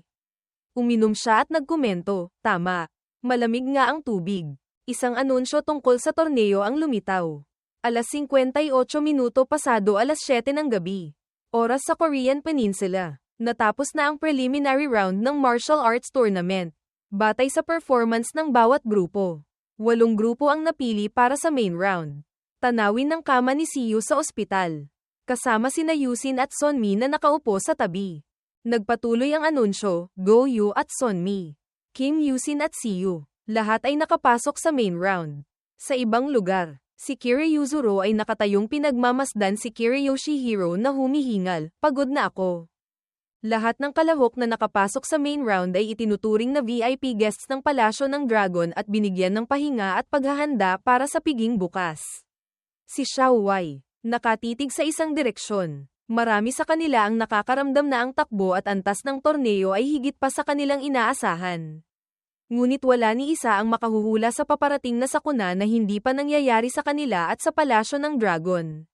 Speaker 1: Uminom siya at nagkomento, tama. Malamig nga ang tubig. Isang anunsyo tungkol sa torneo ang lumitaw. Alas 58 minuto pasado alas 7 ng gabi. Oras sa Korean Peninsula. Natapos na ang preliminary round ng martial arts tournament. Batay sa performance ng bawat grupo. 8 grupo ang napili para sa main round. Tanawin ng kama ni Siyu sa ospital. Kasama sina Yusin at Sonmi na nakaupo sa tabi. Nagpatuloy ang anunsyo, Goyu at Sonmi. Kim Yusin at Siyu. Lahat ay nakapasok sa main round. Sa ibang lugar, si Kiryuzuro ay nakatayong pinagmamasdan si Kiryoshihiro na humihingal, pagod na ako. Lahat ng kalahok na nakapasok sa main round ay itinuturing na VIP guests ng Palasyo ng Dragon at binigyan ng pahinga at paghahanda para sa piging bukas. Si Xiao Wei, nakatitig sa isang direksyon. Marami sa kanila ang nakakaramdam na ang takbo at antas ng torneo ay higit pa sa kanilang inaasahan. Ngunit wala ni isa ang makahuhula sa paparating na sakuna na hindi pa nangyayari sa kanila at sa Palasyo ng Dragon.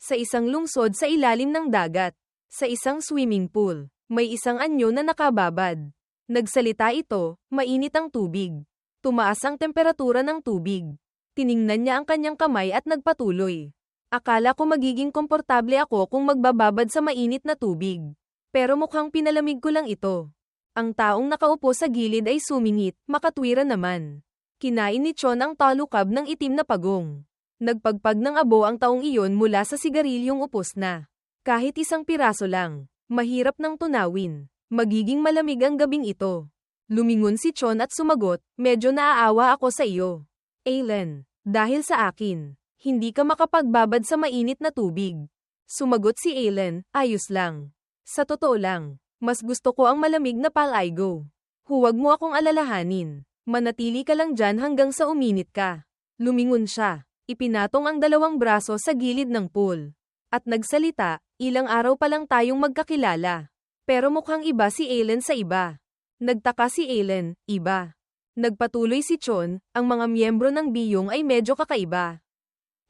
Speaker 1: Sa isang lungsod sa ilalim ng dagat, sa isang swimming pool, may isang anyo na nakababad. Nagsalita ito, mainit ang tubig. Tumaas ang temperatura ng tubig. Tiningnan niya ang kanyang kamay at nagpatuloy. Akala ko magiging komportable ako kung magbababad sa mainit na tubig. Pero mukhang pinalamig ko lang ito. Ang taong nakaupo sa gilid ay sumingit, makatwira naman. Kinain ni Chon ang talukab ng itim na pagong. Nagpagpag ng abo ang taong iyon mula sa sigarilyong upos na. Kahit isang piraso lang, mahirap nang tunawin. Magiging malamig ang gabing ito. Lumingon si Chon at sumagot, medyo naaawa ako sa iyo. Ailen, dahil sa akin, hindi ka makapagbabad sa mainit na tubig. Sumagot si Ailen, ayos lang. Sa totoo lang, mas gusto ko ang malamig na palaygo. Huwag mo akong alalahanin. Manatili ka lang dyan hanggang sa uminit ka. Lumingon siya. Ipinatong ang 2 braso sa gilid ng pool. At nagsalita, ilang araw pa lang tayong magkakilala. Pero mukhang iba si Ailen sa iba. Nagtaka si Ailen, iba. Nagpatuloy si Chon, ang mga miyembro ng biyong ay medyo kakaiba.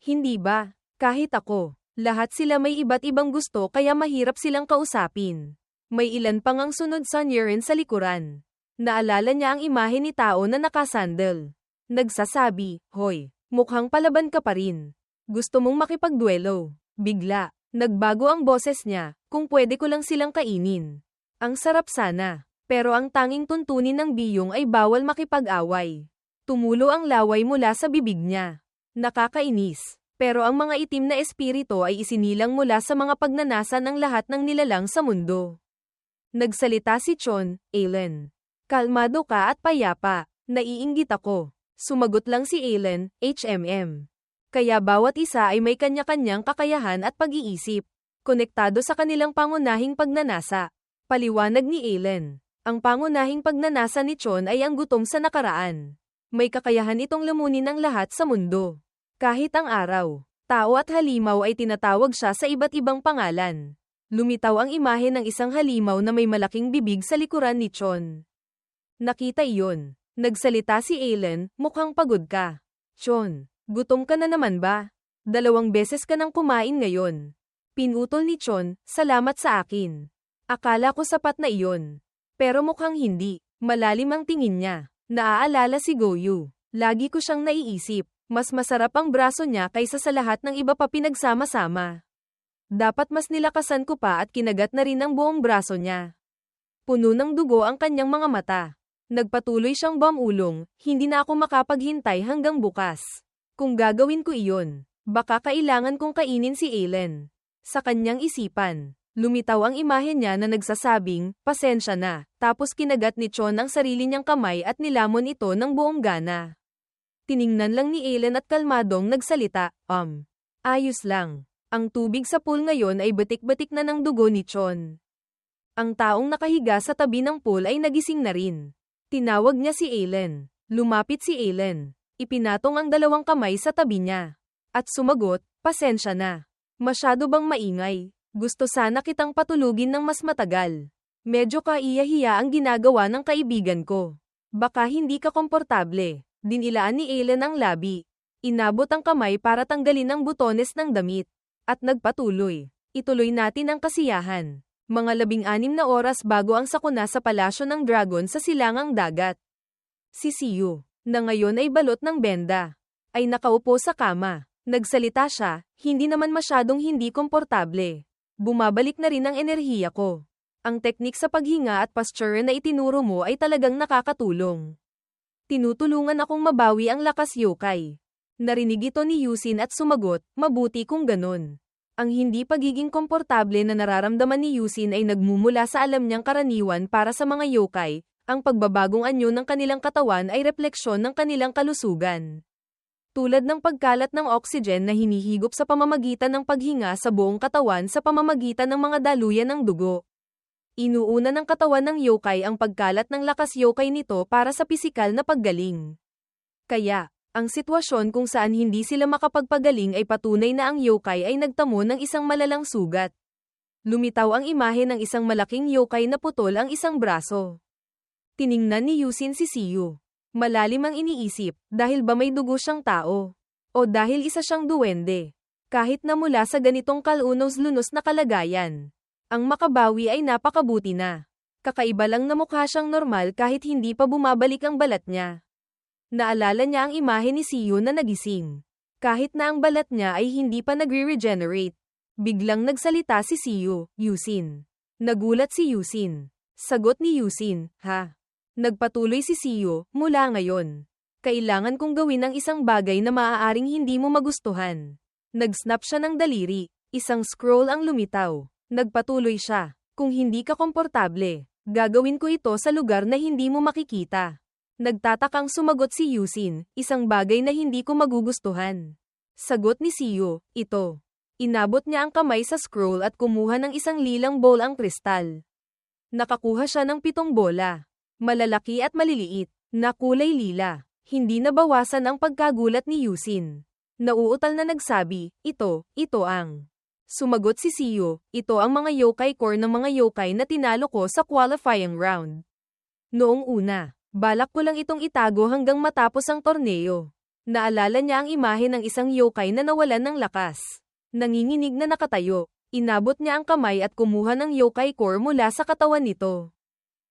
Speaker 1: Hindi ba? Kahit ako. Lahat sila may iba't ibang gusto kaya mahirap silang kausapin. May ilan pang ang sunod sa Niren sa likuran. Naalala niya ang imahe ni tao na nakasandal. Nagsasabi, hoy, mukhang palaban ka pa rin. Gusto mong makipagduelo. Bigla, nagbago ang boses niya, kung pwede ko lang silang kainin. Ang sarap sana, pero ang tanging tuntunin ng biyong ay bawal makipag-away. Tumulo ang laway mula sa bibig niya. Nakakainis, pero ang mga itim na espiritu ay isinilang mula sa mga pagnanasa ng lahat ng nilalang sa mundo. Nagsalita si Chon, Ailen. Kalmado ka at payapa, naiinggit ako. Sumagot lang si Ailen, HMM. Kaya bawat isa ay may kanya-kanyang kakayahan at pag-iisip. Konektado sa kanilang pangunahing pagnanasa. Paliwanag ni Ailen. Ang pangunahing pagnanasa ni Chon ay ang gutom sa nakaraan. May kakayahan itong lamunin ang lahat sa mundo. Kahit ang araw, tao at halimaw ay tinatawag siya sa iba't ibang pangalan. Lumitaw ang imahe ng isang halimaw na may malaking bibig sa likuran ni Chon. Nakita iyon. Nagsalita si Ailen, mukhang pagod ka. Chon. Gutom ka na naman ba? 2 beses ka nang kumain ngayon. Pinutol ni Chon, salamat sa akin. Akala ko sapat na iyon. Pero mukhang hindi. Malalim ang tingin niya. Naaalala si Goyu. Lagi ko siyang naiisip. Mas masarap ang braso niya kaysa sa lahat ng iba pa pinagsama-sama. Dapat mas nilakasan ko pa at kinagat na rin ang buong braso niya. Puno ng dugo ang kanyang mga mata. Nagpatuloy siyang bumulong, hindi na ako makapaghintay hanggang bukas. Kung gagawin ko iyon, baka kailangan kong kainin si Ailen. Sa kanyang isipan, lumitaw ang imahe niya na nagsasabing, pasensya na, tapos kinagat ni Chon ang sarili niyang kamay at nilamon ito ng buong gana. Tiningnan lang ni Ailen at kalmadong nagsalita, ayos lang. Ang tubig sa pool ngayon ay batik-batik na ng dugo ni Chon. Ang taong nakahiga sa tabi ng pool ay nagising na rin. Tinawag niya si Ailen. Lumapit si Ailen. Ipinatong ang 2 kamay sa tabi niya. At sumagot, pasensya na. Masyado bang maingay? Gusto sana kitang patulugin ng mas matagal. Medyo kaiyahiya ang ginagawa ng kaibigan ko. Baka hindi ka komportable. Dinilaan ni Alan ang labi. Inabot ang kamay para tanggalin ang butones ng damit. At nagpatuloy. Ituloy natin ang kasiyahan. Mga 16 na oras bago ang sakuna sa palasyo ng dragon sa silangang dagat. Si Siyu, na ngayon ay balot ng benda, ay nakaupo sa kama. Nagsalita siya, hindi naman masyadong hindi komportable. Bumabalik na rin ang enerhiya ko. Ang teknik sa paghinga at posture na itinuro mo ay talagang nakakatulong. Tinutulungan akong mabawi ang lakas yokai. Narinig ito ni Yusin at sumagot, mabuti kung ganon. Ang hindi pagiging komportable na nararamdaman ni Yusin ay nagmumula sa alam niyang karaniwan para sa mga yokai, ang pagbabagong anyo ng kanilang katawan ay refleksyon ng kanilang kalusugan. Tulad ng pagkalat ng oxygen na hinihigop sa pamamagitan ng paghinga sa buong katawan sa pamamagitan ng mga daluyan ng dugo. Inuuna ng katawan ng yokai ang pagkalat ng lakas yokai nito para sa pisikal na paggaling. Kaya, ang sitwasyon kung saan hindi sila makapagpagaling ay patunay na ang yokai ay nagtamo ng isang malalang sugat. Lumitaw ang imahe ng isang malaking yokai na putol ang isang braso. Tiningnan ni Yusin si Siyu. Malalim ang iniisip, dahil ba may dugo siyang tao? O dahil isa siyang duwende? Kahit na mula sa ganitong kalunos-lunos na kalagayan, ang makabawi ay napakabuti na. Kakaiba lang na mukha siyang normal kahit hindi pa bumabalik ang balat niya. Naalala niya ang imahe ni Siyu na nagising. Kahit na ang balat niya ay hindi pa nagre-regenerate. Biglang nagsalita si Siyu, Yusin. Nagulat si Yusin. Sagot ni Yusin, ha? Nagpatuloy si Siyu, mula ngayon. Kailangan kong gawin ang isang bagay na maaaring hindi mo magustuhan. Nag-snap siya ng daliri. Isang scroll ang lumitaw. Nagpatuloy siya. Kung hindi ka komportable, gagawin ko ito sa lugar na hindi mo makikita. Nagtatakang sumagot si Yusin, isang bagay na hindi ko magugustuhan. Sagot ni Siyu, ito. Inabot niya ang kamay sa scroll at kumuha ng isang lilang bowl ang kristal. Nakakuha siya ng 7 bola. Malalaki at maliliit, na kulay lila. Hindi nabawasan ang pagkagulat ni Yusin. Nauutal na nagsabi, ito ang. Sumagot si Siyu, ito ang mga yokai core ng mga yokai na tinalo ko sa qualifying round. Noong una, balak ko lang itong itago hanggang matapos ang torneo. Naalala niya ang imahe ng isang yokai na nawalan ng lakas. Nanginginig na nakatayo, inabot niya ang kamay at kumuha ng yokai core mula sa katawan nito.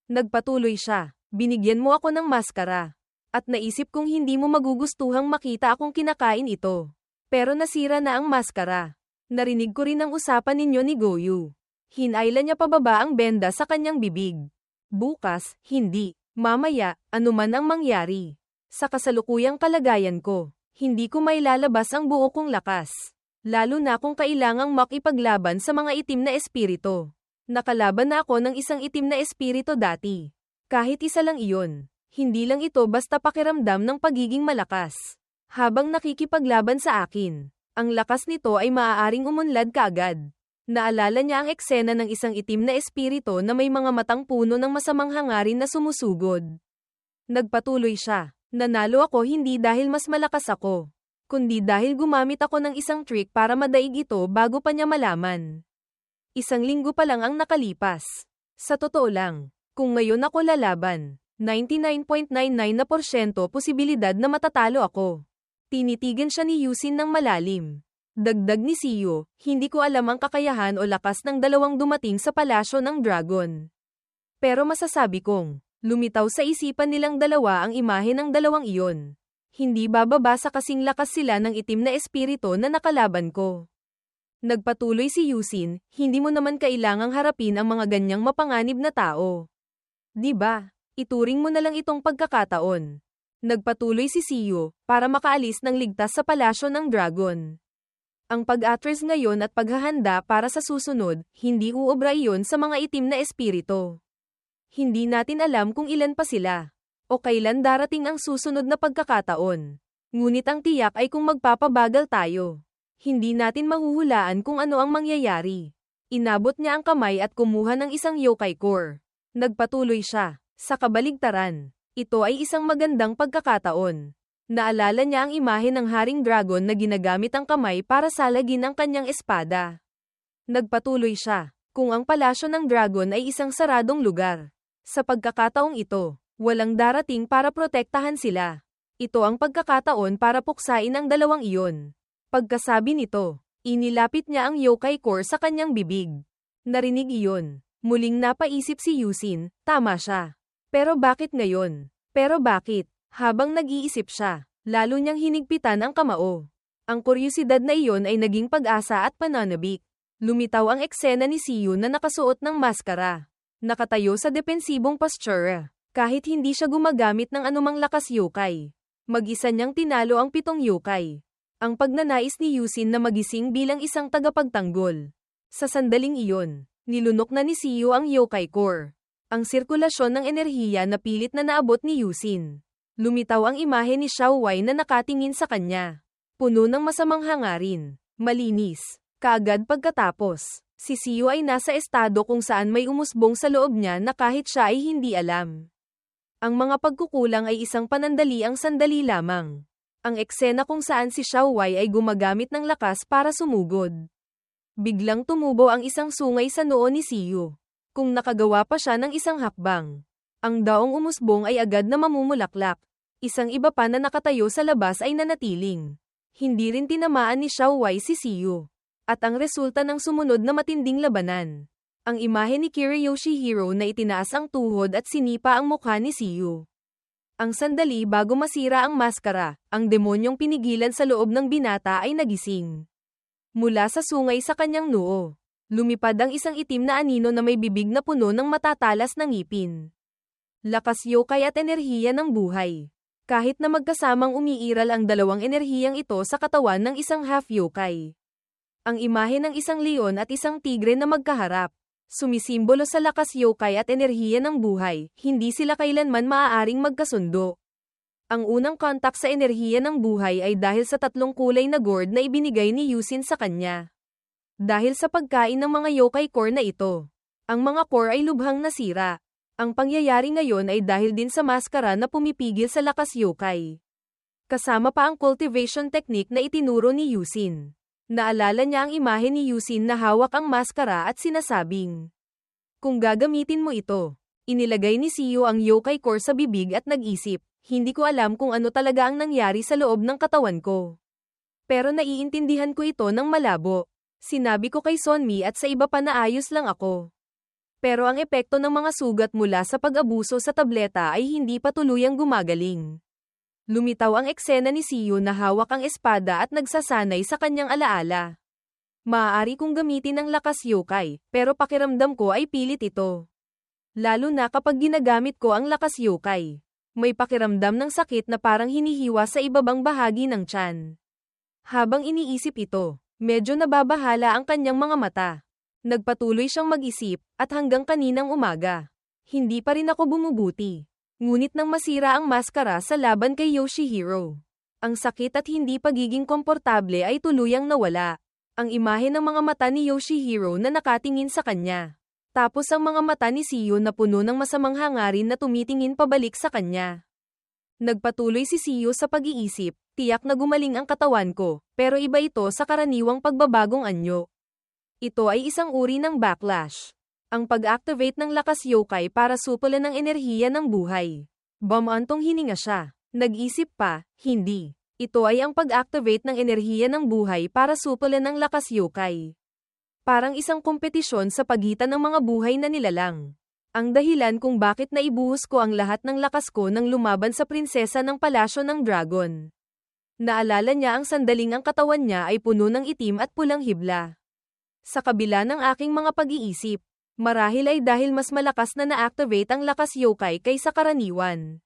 Speaker 1: Nagpatuloy siya, binigyan mo ako ng maskara. At naisip kong hindi mo magugustuhang makita akong kinakain ito. Pero nasira na ang maskara. Narinig ko rin ang usapan ninyo ni Goyu. Hinayla niya pababa ang benda sa kanyang bibig. Bukas, hindi. Mamaya, anuman ang mangyari. Sa kasalukuyang kalagayan ko, hindi ko mailalabas ang buo kong lakas. Lalo na kung kailangang makipaglaban sa mga itim na espiritu. Nakalaban na ako ng isang itim na espiritu dati. Kahit isa lang iyon. Hindi lang ito basta pakiramdam ng pagiging malakas. Habang nakikipaglaban sa akin, ang lakas nito ay maaaring umunlad kaagad. Naalala niya ang eksena ng isang itim na espiritu na may mga matang puno ng masamang hangarin na sumusugod. Nagpatuloy siya. Nanalo ako hindi dahil mas malakas ako, kundi dahil gumamit ako ng isang trick para madaig ito bago pa niya malaman. 1 linggo pa lang ang nakalipas. Sa totoo lang, kung ngayon ako lalaban, 99.99% posibilidad na matatalo ako. Tinitigan siya ni Yusin ng malalim. Dagdag ni Siyu, hindi ko alam ang kakayahan o lakas ng dalawang dumating sa palasyo ng dragon. Pero masasabi kong, lumitaw sa isipan nilang dalawa ang imahe ng dalawang iyon. Hindi bababa sa kasing lakas sila ng itim na espiritu na nakalaban ko. Nagpatuloy si Yusin, hindi mo naman kailangang harapin ang mga ganyang mapanganib na tao. Diba? Ituring mo na lang itong pagkakataon. Nagpatuloy si Siyu, para makaalis ng ligtas sa palasyo ng dragon. Ang pag-atres ngayon at paghahanda para sa susunod, hindi uobra iyon sa mga itim na espiritu. Hindi natin alam kung ilan pa sila, o kailan darating ang susunod na pagkakataon. Ngunit ang tiyak ay kung magpapabagal tayo. Hindi natin mahuhulaan kung ano ang mangyayari. Inabot niya ang kamay at kumuha ng isang yokai core. Nagpatuloy siya. Sa kabaligtaran, ito ay isang magandang pagkakataon. Naalala niya ang imahe ng Haring Dragon na ginagamit ang kamay para salagin ang kanyang espada. Nagpatuloy siya. Kung ang palasyo ng dragon ay isang saradong lugar, sa pagkakataong ito, walang darating para protektahan sila. Ito ang pagkakataon para puksain ang dalawang iyon. Pagkasabi nito, inilapit niya ang yokai core sa kanyang bibig. Narinig iyon. Muling napaisip si Yusin, tama siya. Pero bakit ngayon? Pero bakit? Habang nag-iisip siya, lalo niyang hinigpitan ang kamao. Ang kuryusidad na iyon ay naging pag-asa at pananabik. Lumitaw ang eksena ni Siyu na nakasuot ng maskara. Nakatayo sa depensibong posture. Kahit hindi siya gumagamit ng anumang lakas yokai. Mag-isa niyang tinalo ang 7 yokai. Ang pagnanais ni Yusin na magising bilang isang tagapagtanggol. Sa sandaling iyon, nilunok na ni Siyu ang yokai core. Ang sirkulasyon ng enerhiya na pilit na naabot ni Yusin. Lumitaw ang imahe ni Xiao Wei na nakatingin sa kanya. Puno ng masamang hangarin. Malinis. Kaagad pagkatapos, si Siyu ay nasa estado kung saan may umusbong sa loob niya na kahit siya ay hindi alam. Ang mga pagkukulang ay isang panandaliang sandali lamang. Ang eksena kung saan si Xiao Wei ay gumagamit ng lakas para sumugod. Biglang tumubo ang isang sungay sa noo ni Siyu. Kung nakagawa pa siya ng isang hakbang, ang daong umusbong ay agad na mamumulaklak. Isang iba pa na nakatayo sa labas ay nanatiling. Hindi rin tinamaan ni Xiao Wei si Siyu. At ang resulta ng sumunod na matinding labanan. Ang imahe ni Kira Yoshihiro na itinaas ang tuhod at sinipa ang mukha ni Siyu. Ang sandali bago masira ang maskara, ang demonyong pinigilan sa loob ng binata ay nagising. Mula sa sungay sa kanyang noo, lumipad ang isang itim na anino na may bibig na puno ng matatalas na ngipin. Lakas yokai at enerhiya ng buhay. Kahit na magkasamang umiiral ang dalawang enerhiyang ito sa katawan ng isang half yokai. Ang imahe ng isang leon at isang tigre na magkaharap. Sumisimbolo sa lakas yokai at enerhiya ng buhay, hindi sila kailanman maaaring magkasundo. Ang unang kontak sa enerhiya ng buhay ay dahil sa 3 kulay na gourd na ibinigay ni Yusin sa kanya. Dahil sa pagkain ng mga yokai core na ito, ang mga core ay lubhang nasira. Ang pangyayari ngayon ay dahil din sa maskara na pumipigil sa lakas yokai. Kasama pa ang cultivation technique na itinuro ni Yusin. Naalala niya ang imahe ni Yusin na hawak ang maskara at sinasabing, kung gagamitin mo ito. Inilagay ni Siyu ang yokai core sa bibig at nag-isip, hindi ko alam kung ano talaga ang nangyari sa loob ng katawan ko. Pero naiintindihan ko ito ng malabo. Sinabi ko kay Sonmi at sa iba pa na ayos lang ako. Pero ang epekto ng mga sugat mula sa pag-abuso sa tableta ay hindi pa tuluyang gumagaling. Lumitaw ang eksena ni Siyu na hawak ang espada at nagsasanay sa kanyang alaala. Maaari kong gamitin ang lakas yokai, pero pakiramdam ko ay pilit ito. Lalo na kapag ginagamit ko ang lakas yokai. May pakiramdam ng sakit na parang hinihiwa sa ibabang bahagi ng tiyan. Habang iniisip ito, medyo nababahala ang kanyang mga mata. Nagpatuloy siyang mag-isip, at hanggang kaninang umaga. Hindi pa rin ako bumubuti. Ngunit nang masira ang maskara sa laban kay Yoshihiro. Ang sakit at hindi pagiging komportable ay tuluyang nawala. Ang imahe ng mga mata ni Yoshihiro na nakatingin sa kanya. Tapos ang mga mata ni Siyu na puno ng masamang hangarin na tumitingin pabalik sa kanya. Nagpatuloy si Siyu sa pag-iisip, tiyak na gumaling ang katawan ko, pero iba ito sa karaniwang pagbabagong anyo. Ito ay isang uri ng backlash. Ang pag-activate ng lakas yokai para supulan ng enerhiya ng buhay. Bumantong hininga siya. Nag-isip pa, hindi. Ito ay ang pag-activate ng enerhiya ng buhay para supulan ng lakas yokai. Parang isang kompetisyon sa pagitan ng mga buhay na nilalang. Ang dahilan kung bakit naibuhos ko ang lahat ng lakas ko nang lumaban sa prinsesa ng palasyo ng dragon. Naalala niya ang sandaling ang katawan niya ay puno ng itim at pulang hibla. Sa kabila ng aking mga pag-iisip, marahil ay dahil mas malakas na na-activate ang lakas yokai kaysa karaniwan.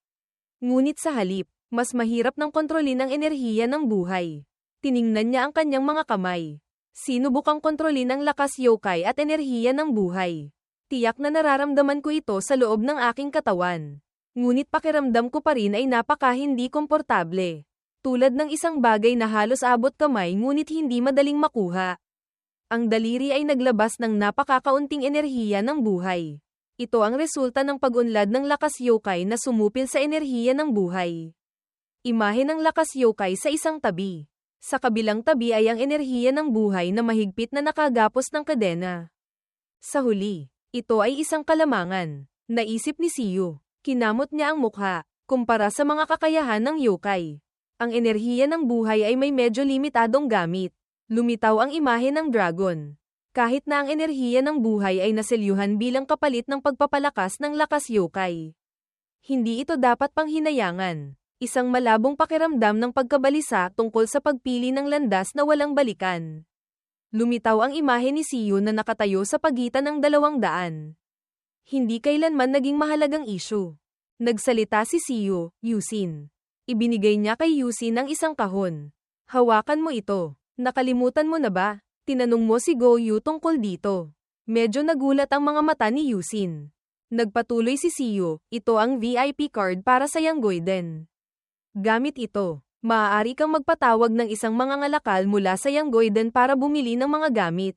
Speaker 1: Ngunit sa halip, mas mahirap ng kontrolin ang enerhiya ng buhay. Tiningnan niya ang kanyang mga kamay. Sinubukang kontrolin ang lakas yokai at enerhiya ng buhay. Tiyak na nararamdaman ko ito sa loob ng aking katawan. Ngunit pakiramdam ko pa rin ay napaka-hindi komportable. Tulad ng isang bagay na halos abot kamay ngunit hindi madaling makuha. Ang daliri ay naglabas ng napakakaunting enerhiya ng buhay. Ito ang resulta ng pag-unlad ng lakas yokai na sumupil sa enerhiya ng buhay. Imahe ng lakas yokai sa isang tabi. Sa kabilang tabi ay ang enerhiya ng buhay na mahigpit na nakagapos ng kadena. Sa huli, ito ay isang kalamangan. Naisip ni Siyu. Kinamot niya ang mukha. kumpara sa mga kakayahan ng yokai. Ang enerhiya ng buhay ay may medyo limitadong gamit. Lumitaw ang imahe ng dragon. Kahit na ang enerhiya ng buhay ay naselyuhan bilang kapalit ng pagpapalakas ng lakas yokai. Hindi ito dapat panghinayangan. Isang malabong pakiramdam ng pagkabalisa tungkol sa pagpili ng landas na walang balikan. Lumitaw ang imahe ni Siyo na nakatayo sa pagitan ng 200. Hindi kailanman naging mahalagang issue. Nagsalita si Siyo, Yusin. Ibinigay niya kay Yusin ang isang kahon. Hawakan mo ito. Nakalimutan mo na ba? Tinanong mo si Goyu tungkol dito. Medyo nagulat ang mga mata ni Yusin. Nagpatuloy si Siyo, ito ang VIP card para sa Yanggoiden. Gamit ito, maaari kang magpatawag ng isang mangangalakal mula sa Yanggoiden para bumili ng mga gamit.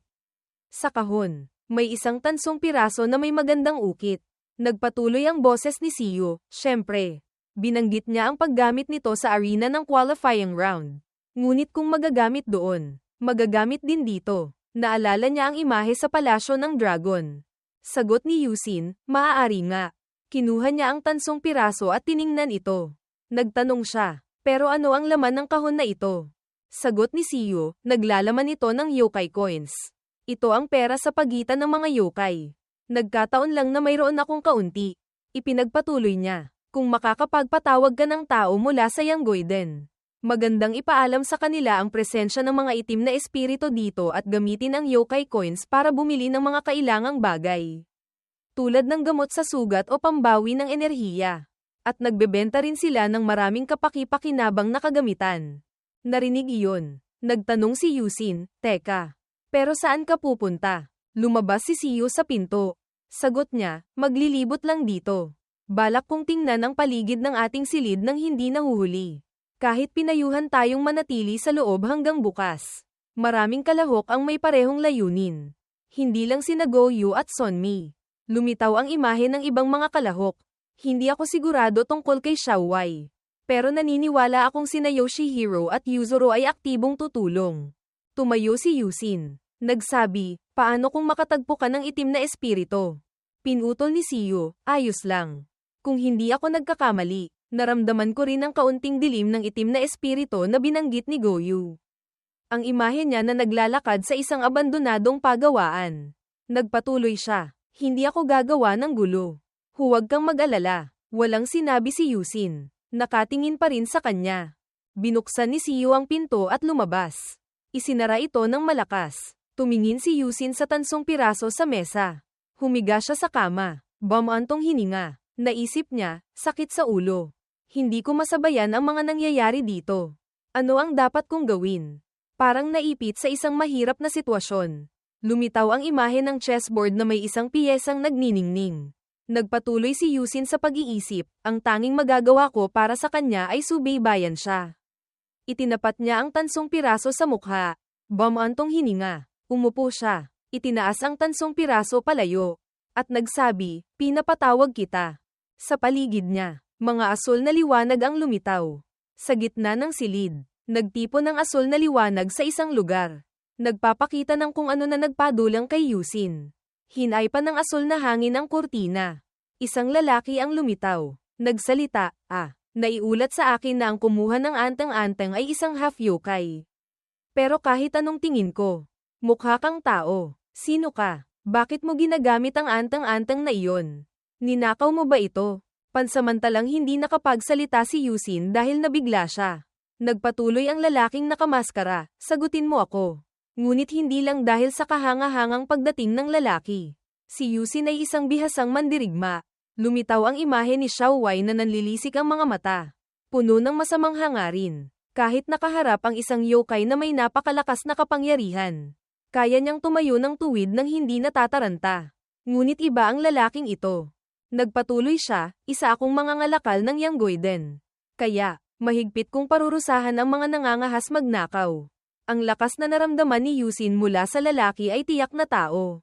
Speaker 1: Sa kahon, may isang tansong piraso na may magandang ukit. Nagpatuloy ang boses ni Siyo, syempre. Binanggit niya ang paggamit nito sa arena ng qualifying round. Ngunit kung magagamit doon, magagamit din dito. Naalala niya ang imahe sa palasyo ng dragon. Sagot ni Yusin, maaari nga. Kinuha niya ang tansong piraso at tiningnan ito. Nagtanong siya, pero ano ang laman ng kahon na ito? Sagot ni Siyo, naglalaman ito ng yokai coins. Ito ang pera sa pagitan ng mga yokai. Nagkataon lang na mayroon akong kaunti. Ipinagpatuloy niya. Kung makakapagpatawag ka ng tao mula sa Yanggoiden, magandang ipaalam sa kanila ang presensya ng mga itim na espiritu dito at gamitin ang yokai coins para bumili ng mga kailangang bagay. Tulad ng gamot sa sugat o pambawi ng enerhiya. At nagbebenta rin sila ng maraming kapaki-pakinabang na kagamitan. Narinig iyon. Nagtanong si Yusin, teka. Pero saan ka pupunta? Lumabas si Siyo sa pinto. Sagot niya, maglilibot lang dito. Balak kong tingnan ang paligid ng ating silid nang hindi nahuhuli. Kahit pinayuhan tayong manatili sa loob hanggang bukas. Maraming kalahok ang may parehong layunin. Hindi lang sina Goyu at Sonmi. Lumitaw ang imahe ng ibang mga kalahok. Hindi ako sigurado tungkol kay Xiaowai. Pero naniniwala akong sina Yoshihiro at Yuzuru ay aktibong tutulong. Tumayo si Yusin. Nagsabi, paano kung makatagpo ka ng itim na espiritu? Pinutol ni Siyo, ayos lang. Kung hindi ako nagkakamali, naramdaman ko rin ang kaunting dilim ng itim na espiritu na binanggit ni Goyu. Ang imahe niya na naglalakad sa isang abandonadong pagawaan. Nagpatuloy siya, hindi ako gagawa ng gulo. Huwag kang mag-alala. Walang sinabi si Yusin. Nakatingin pa rin sa kanya. Binuksan ni Siyo ang pinto at lumabas. Isinara ito ng malakas. Tumingin si Yusin sa tansong piraso sa mesa. Humiga siya sa kama. Bumantong hininga. Naisip niya, sakit sa ulo. Hindi ko masabayan ang mga nangyayari dito. Ano ang dapat kong gawin? Parang naipit sa isang mahirap na sitwasyon. Lumitaw ang imahe ng chessboard na may isang piyesang nagniningning. Nagpatuloy si Yusin sa pag-iisip, ang tanging magagawa ko para sa kanya ay subaybayan siya. Itinapat niya ang tansong piraso sa mukha. Bumantong hininga. Umupo siya. Itinaas ang tansong piraso palayo. At nagsabi, pinapatawag kita. Sa paligid niya, mga asul na liwanag ang lumitaw. Sa gitna ng silid, nagtipon ng asul na liwanag sa isang lugar. Nagpapakita ng kung ano na nagpadulang kay Yusin. Hinay pa ng asul na hangin ang kurtina. Isang lalaki ang lumitaw. Nagsalita, naiulat sa akin na ang kumuha ng anteng-anteng ay isang half yokai. Pero kahit anong tingin ko, mukha kang tao. Sino ka? Bakit mo ginagamit ang anteng-anteng na iyon? Ninakaw mo ba ito? Pansamantalang hindi nakapagsalita si Yusin dahil nabigla siya. Nagpatuloy ang lalaking nakamaskara, sagutin mo ako. Ngunit hindi lang dahil sa kahanga-hangang pagdating ng lalaki. Si Yusin ay isang bihasang mandirigma. Lumitaw ang imahe ni Xiaowai na nanlilisik ang mga mata. Puno ng masamang hangarin. Kahit nakaharap ang isang yokai na may napakalakas na kapangyarihan. Kaya niyang tumayo ng tuwid nang hindi natataranta. Ngunit iba ang lalaking ito. Nagpatuloy siya, isa akong mangangalakal ng Yanggoiden. Kaya, mahigpit kong parurusahan ang mga nangangahas magnakaw. Ang lakas na naramdaman ni Yusin mula sa lalaki ay tiyak na tao.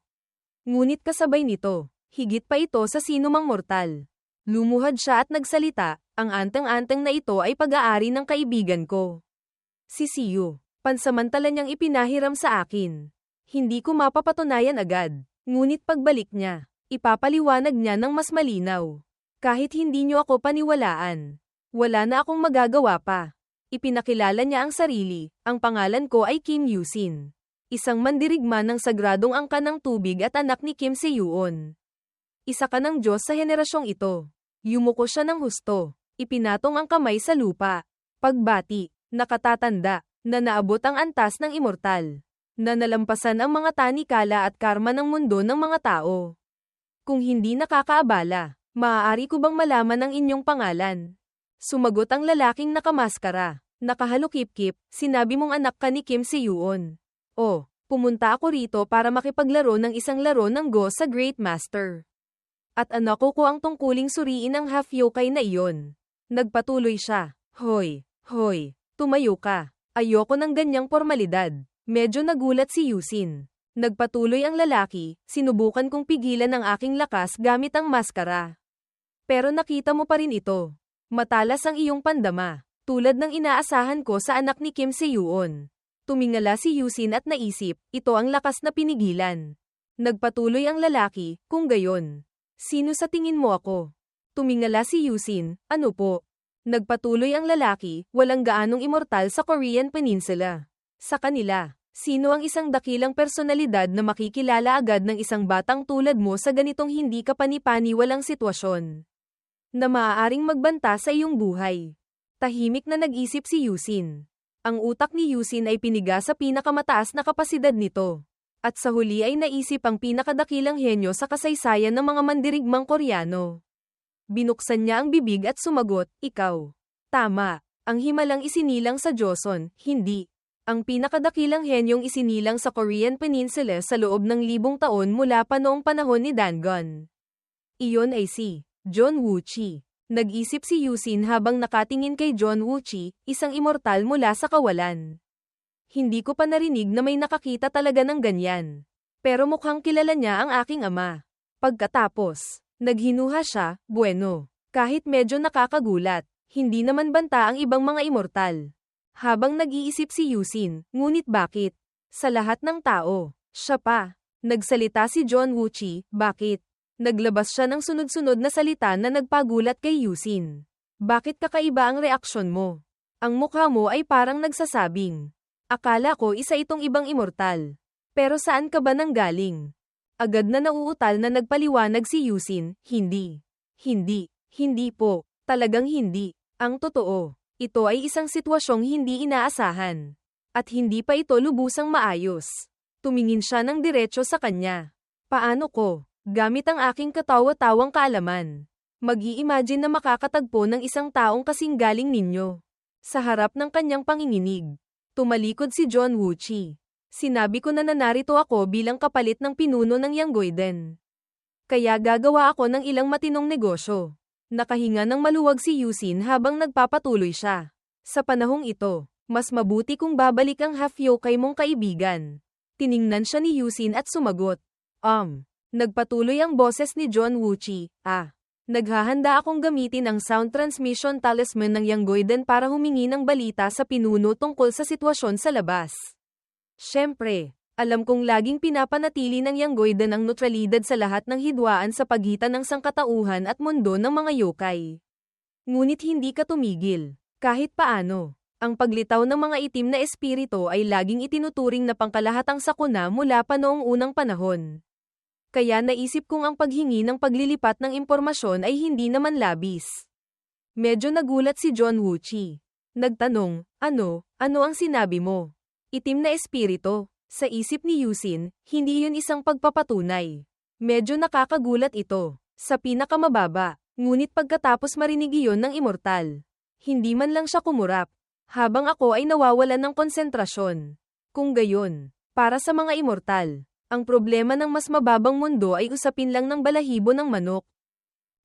Speaker 1: Ngunit kasabay nito, higit pa ito sa sinumang mortal. Lumuhad siya at nagsalita, ang anteng-anteng na ito ay pag-aari ng kaibigan ko. Si Siyo, pansamantala niyang ipinahiram sa akin. Hindi ko mapapatunayan agad, ngunit pagbalik niya, ipapaliwanag niya ng mas malinaw. Kahit hindi niyo ako paniwalaan, Wala na akong magagawa pa. Ipinakilala niya ang sarili, ang pangalan ko ay Kim Yusin. Isang mandirigma ng sagradong angkan ng tubig at anak ni Kim Se-yoon. Isa ka ng Diyos sa henerasyong ito. Yumuko siya ng husto. Ipinatong ang kamay sa lupa. Pagbati, nakatatanda, na naabot ang antas ng immortal. Na nalampasan ang mga tanikala at karma ng mundo ng mga tao. Kung hindi nakakaabala, maaari ko bang malaman ang inyong pangalan? Sumagot ang lalaking nakamaskara. Nakahalukip-kip, sinabi mong anak ka ni Kim Se-yoon. Oh, pumunta ako rito para makipaglaro ng isang laro ng Go sa Great Master. At anak ko ang tungkuling suriin ang half-yokai na iyon. Nagpatuloy siya. Hoy, tumayo ka. Ayoko ng ganyang formalidad. Medyo nagulat si Yusin. Nagpatuloy ang lalaki, sinubukan kong pigilan ang aking lakas gamit ang maskara. Pero nakita mo pa rin ito. Matalas ang iyong pandama, tulad ng inaasahan ko sa anak ni Kim Se-yoon. Tumingala si Yusin at naisip, ito ang lakas na pinigilan. Nagpatuloy ang lalaki, kung gayon. Sino sa tingin mo ako? Tumingala si Yusin, ano po? Nagpatuloy ang lalaki, walang gaanong immortal sa Korean Peninsula. Sa kanila, sino ang isang dakilang personalidad na makikilala agad ng isang batang tulad mo sa ganitong hindi kapani-paniwalang sitwasyon? Na maaaring magbanta sa iyong buhay. Tahimik na nag-isip si Yusin. Ang utak ni Yusin ay piniga sa pinakamataas na kapasidad nito. At sa huli ay naisip ang pinakadakilang henyo sa kasaysayan ng mga mandirigmang Koreano. Binuksan niya ang bibig at sumagot, ikaw. Tama, ang himalang isinilang sa Joseon, hindi. Ang pinakadakilang henyong isinilang sa Korean Peninsula sa loob ng 1,000 taon mula pa noong panahon ni Dangon. Iyon ay si John Woo-chi. Nag-isip si Yusin habang nakatingin kay John Woo-chi, isang immortal mula sa kawalan. Hindi ko pa narinig na may nakakita talaga ng ganyan. Pero mukhang kilala niya ang aking ama. Pagkatapos, naghinuha siya, bueno. Kahit medyo nakakagulat, hindi naman banta ang ibang mga immortal. Habang nag-iisip si Yusin, ngunit bakit? Sa lahat ng tao, siya pa. Nagsalita si John Woo-chi, bakit? Naglabas siya ng sunod-sunod na salita na nagpagulat kay Yusin. Bakit kakaiba ang reaksyon mo? Ang mukha mo ay parang nagsasabing, akala ko isa itong ibang immortal. Pero saan ka ba nanggaling? Agad na nauutal na nagpaliwanag si Yusin, hindi po, talagang hindi. Ang totoo, ito ay isang sitwasyong hindi inaasahan. At hindi pa ito lubusang maayos. Tumingin siya ng diretso sa kanya. Paano ko? Gamit ang aking katawa-tawang kaalaman. Mag-i-imagine na makakatagpo ng isang taong kasing galing ninyo. Sa harap ng kanyang panginginig, tumalikod si John Woo-chi. Sinabi ko na narito ako bilang kapalit ng pinuno ng Yanggoiden. Kaya gagawa ako ng ilang matinong negosyo. Nakahinga ng maluwag si Yusin habang nagpapatuloy siya. Sa panahong ito, mas mabuti kung babalik ang half-yokai mong kaibigan. Tiningnan siya ni Yusin at sumagot. Nagpatuloy ang boses ni John Woo-chi, naghahanda akong gamitin ang sound transmission talisman ng Yanggoiden para humingi ng balita sa pinuno tungkol sa sitwasyon sa labas. Siyempre, alam kong laging pinapanatili ng Yanggoiden ang neutralidad sa lahat ng hidwaan sa pagitan ng sangkatauhan at mundo ng mga yokai. Ngunit hindi ka tumigil. Kahit paano, ang paglitaw ng mga itim na espiritu ay laging itinuturing na pangkalahatang sakuna mula pa noong unang panahon. Kaya naisip kong ang paghingi ng paglilipat ng impormasyon ay hindi naman labis. Medyo nagulat si John Woo-chi. Nagtanong, ano ang sinabi mo? Itim na espiritu. Sa isip ni Yusin, hindi yun isang pagpapatunay. Medyo nakakagulat ito. Sa pinakamababa, ngunit pagkatapos marinig iyon ng immortal. Hindi man lang siya kumurap. Habang ako ay nawawalan ng konsentrasyon. Kung gayon, para sa mga immortal, ang problema ng mas mababang mundo ay usapin lang ng balahibo ng manok.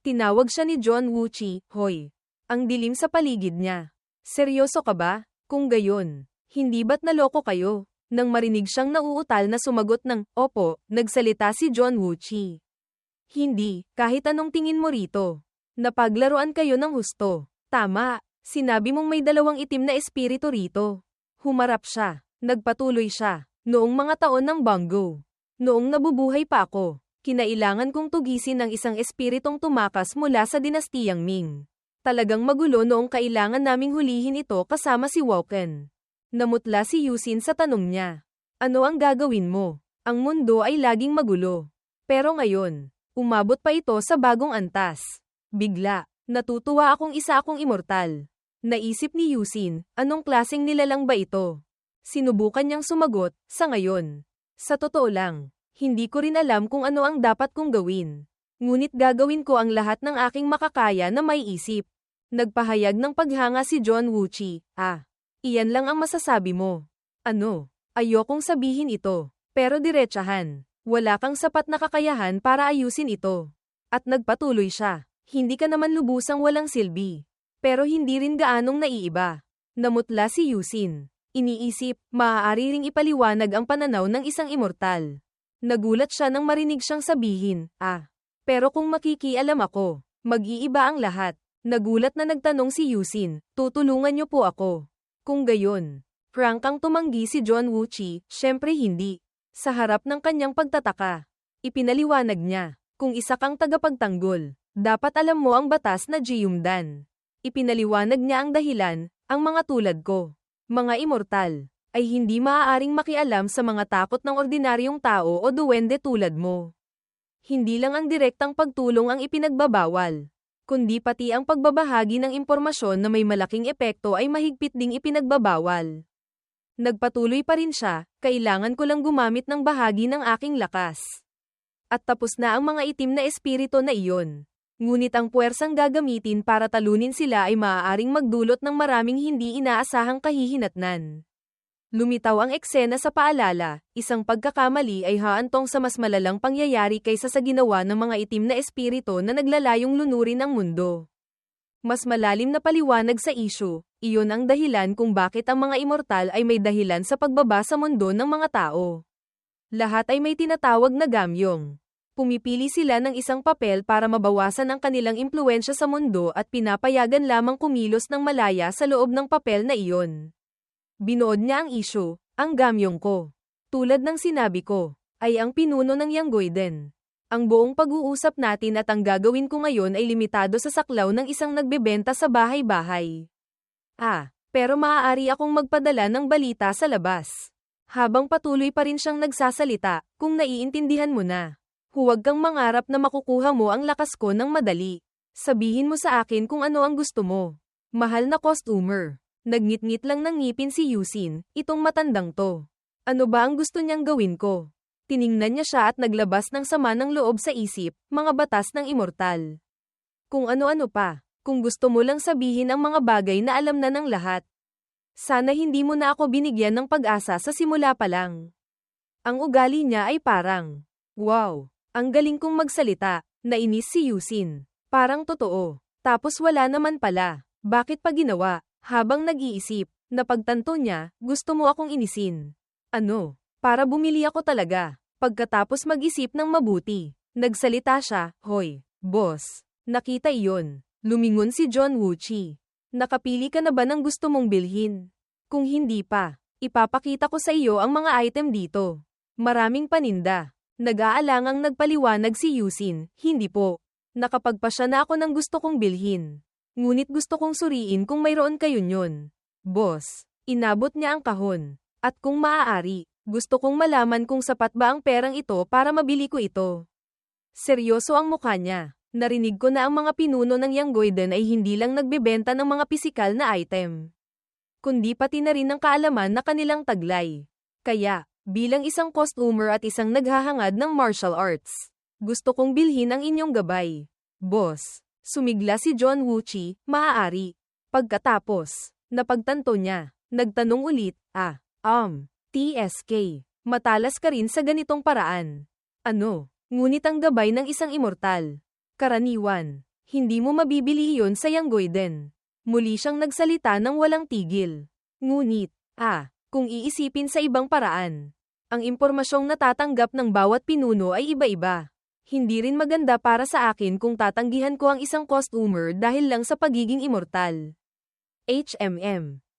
Speaker 1: Tinawag siya ni John Woo-chi, hoy. Ang dilim sa paligid niya. Seryoso ka ba? Kung gayon, hindi ba't naloko kayo? Nang marinig siyang nauutal na sumagot ng, opo, nagsalita si John Woo-chi. Hindi, kahit anong tingin mo rito. Napaglaruan kayo ng husto. Tama, sinabi mong may dalawang itim na espiritu rito. Humarap siya, nagpatuloy siya, noong mga taon ng Bongo. Noong nabubuhay pa ako, kinailangan kong tugisin ang isang espiritong tumakas mula sa dinastiyang Ming. Talagang magulo noong kailangan naming hulihin ito kasama si Woken. Namutla si Yusin sa tanong niya. Ano ang gagawin mo? Ang mundo ay laging magulo. Pero ngayon, umabot pa ito sa bagong antas. Bigla, natutuwa akong isa akong immortal. Naisip ni Yusin, anong klaseng nilalang ba ito? Sinubukan niyang sumagot, sa ngayon. Sa totoo lang, hindi ko rin alam kung ano ang dapat kong gawin. Ngunit gagawin ko ang lahat ng aking makakaya na may isip. Nagpahayag ng paghanga si John Wuchi. Iyan lang ang masasabi mo. Ano? Ayokong sabihin ito. Pero diretsahan. Wala kang sapat na kakayahan para ayusin ito. At nagpatuloy siya. Hindi ka naman lubusang walang silbi. Pero hindi rin gaanong naiiba. Namutla si Yusin. Iniisip, maaari ring ipaliwanag ang pananaw ng isang immortal. Nagulat siya nang marinig siyang sabihin, pero kung makikialam ako, mag-iiba ang lahat. Nagulat na nagtanong si Yusin, tutulungan niyo po ako. Kung gayon, frank ang tumanggi si John Wuchi, syempre hindi. Sa harap ng kanyang pagtataka, ipinaliwanag niya, kung isa kang tagapagtanggol, dapat alam mo ang batas na Jiyumdan. Ipinaliwanag niya ang dahilan, ang mga tulad ko, mga immortal, ay hindi maaaring makialam sa mga takot ng ordinaryong tao o duwende tulad mo. Hindi lang ang direktang pagtulong ang ipinagbabawal, kundi pati ang pagbabahagi ng impormasyon na may malaking epekto ay mahigpit ding ipinagbabawal. Nagpatuloy pa rin siya, kailangan ko lang gumamit ng bahagi ng aking lakas. At tapos na ang mga itim na espiritu na iyon. Ngunit ang puwersang gagamitin para talunin sila ay maaaring magdulot ng maraming hindi inaasahang kahihinatnan. Lumitaw ang eksena sa paalala, isang pagkakamali ay haantong sa mas malalang pangyayari kaysa sa ginawa ng mga itim na espiritu na naglalayong lunurin ang mundo. Mas malalim na paliwanag sa issue, iyon ang dahilan kung bakit ang mga immortal ay may dahilan sa pagbaba sa mundo ng mga tao. Lahat ay may tinatawag na gamyong. Pumipili sila ng isang papel para mabawasan ang kanilang impluwensya sa mundo at pinapayagan lamang kumilos ng malaya sa loob ng papel na iyon. Binood niya ang issue, ang gamyong ko. Tulad ng sinabi ko, ay ang pinuno ng Yanggoiden. Ang buong pag-uusap natin at ang gagawin ko ngayon ay limitado sa saklaw ng isang nagbebenta sa bahay-bahay. Pero maaari akong magpadala ng balita sa labas. Habang patuloy pa rin siyang nagsasalita, kung naiintindihan mo na. Huwag kang mangarap na makukuha mo ang lakas ko ng madali. Sabihin mo sa akin kung ano ang gusto mo. Mahal na customer. Nagngit-ngit lang ng ngipin si Yusin, itong matandang to. Ano ba ang gusto niyang gawin ko? Tiningnan niya siya at naglabas ng sama ng loob sa isip, mga batas ng immortal. Kung ano-ano pa, kung gusto mo lang sabihin ang mga bagay na alam na ng lahat. Sana hindi mo na ako binigyan ng pag-asa sa simula pa lang. Ang ugali niya ay parang, wow, ang galing kong magsalita, nainis si Yusin. Parang totoo. Tapos wala naman pala. Bakit pa ginawa? Habang nag-iisip, napagtanto niya, gusto mo akong inisin. Ano? Para bumili ako talaga. Pagkatapos mag-isip ng mabuti, nagsalita siya, hoy, boss. Nakita iyon. Lumingon si John Wuchi. Nakapili ka na ba ng gusto mong bilhin? Kung hindi pa, ipapakita ko sa iyo ang mga item dito. Maraming paninda. Nag-aalangang nagpaliwanag si Yusin, hindi po. Nakapagpasya na ako ng gusto kong bilhin. Ngunit gusto kong suriin kung mayroon kayo nyon. Boss, inabot niya ang kahon. At kung maaari, gusto kong malaman kung sapat ba ang perang ito para mabili ko ito. Seryoso ang mukha niya. Narinig ko na ang mga pinuno ng Yanggoiden ay hindi lang nagbebenta ng mga pisikal na item. Kundi pati na rin ng kaalaman na kanilang taglay. Kaya, bilang isang customer at isang naghahangad ng martial arts, gusto kong bilhin ang inyong gabay. Boss. Sumigla si John Wuchi, maaari. Pagkatapos, napagtanto niya, nagtanong ulit, TSK, matalas ka rin sa ganitong paraan. Ano? Ngunit ang gabay ng isang immortal. Karaniwan, hindi mo mabibili iyon sa Yanggoiden. Muli siyang nagsalita ng walang tigil. Ngunit, kung iisipin sa ibang paraan, ang impormasyong natatanggap ng bawat pinuno ay iba-iba. Hindi rin maganda para sa akin kung tatanggihan ko ang isang customer dahil lang sa pagiging immortal.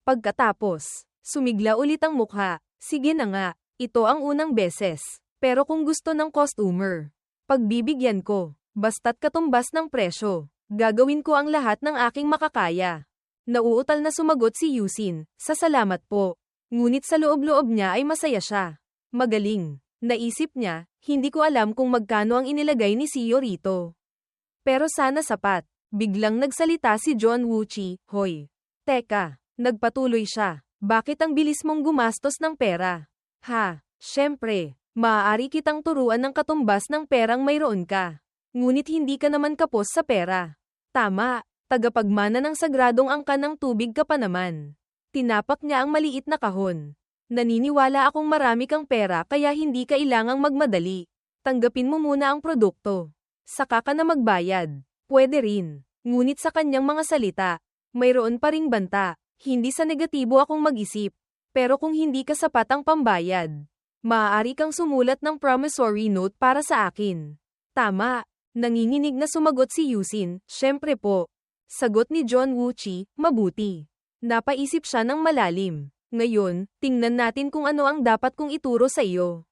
Speaker 1: Pagkatapos, sumigla ulit ang mukha. Sige na nga, ito ang unang beses. Pero kung gusto ng customer, pagbibigyan ko, basta't katumbas ng presyo. Gagawin ko ang lahat ng aking makakaya. Nauutal na sumagot si Yusin, "Sasalamat po." Ngunit sa loob-loob niya ay masaya siya. Magaling. Naisip niya, hindi ko alam kung magkano ang inilagay ni Seo rito. Pero sana sapat. Biglang nagsalita si John Wuchi, "Hoy. Teka." Nagpatuloy siya. "Bakit ang bilis mong gumastos ng pera?" "Ha, syempre. Maaari kitang turuan ng katumbas ng perang mayroon ka. Ngunit hindi ka naman kapos sa pera." "Tama. Tagapagmana ng sagradong angkan ng tubig ka pa naman." Tinapak niya ang maliit na kahon. "Naniniwala akong marami kang pera kaya hindi kailangang magmadali. Tanggapin mo muna ang produkto. Saka ka na magbayad." Pwede rin. Ngunit sa kanyang mga salita, mayroon pa ring banta. "Hindi sa negatibo akong mag-isip. Pero kung hindi ka sapat ang pambayad, maaari kang sumulat ng promissory note para sa akin." "Tama." Nanginginig na sumagot si Yusin, "Syempre po." Sagot ni John Wuchi, "Mabuti." Napaisip siya ng malalim. "Ngayon, tingnan natin kung ano ang dapat kong ituro sa iyo."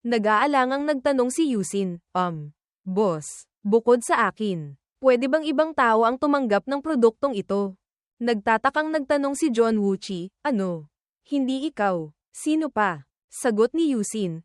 Speaker 1: Nag-aalangang nagtanong si Yusin, Boss, bukod sa akin, pwede bang ibang tao ang tumanggap ng produktong ito?" Nagtatakang nagtanong si John Wuchi, "Ano? Hindi ikaw. Sino pa?" Sagot ni Yusin,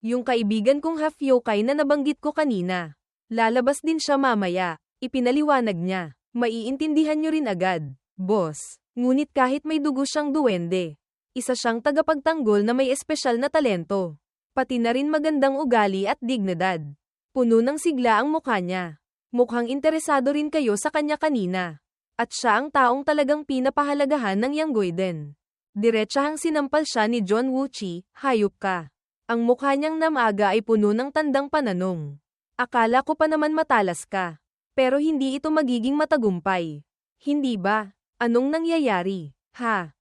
Speaker 1: Yung kaibigan kong half yokai na nabanggit ko kanina. Lalabas din siya mamaya." Ipinaliwanag niya. "Maiintindihan niyo rin agad, boss. Ngunit kahit may dugo siyang duwende, isa siyang tagapagtanggol na may espesyal na talento. Pati na rin magandang ugali at dignidad." Puno ng sigla ang mukha niya. Mukhang interesado rin kayo sa kanya kanina. At siya ang taong talagang pinapahalagahan ng Yanggoiden. Diretsahang sinampal siya ni John Wuchi, "Hayop ka." Ang mukha niyang namaga ay puno ng tandang pananong. "Akala ko pa naman matalas ka. Pero hindi ito magiging matagumpay. Hindi ba? Anong nangyayari?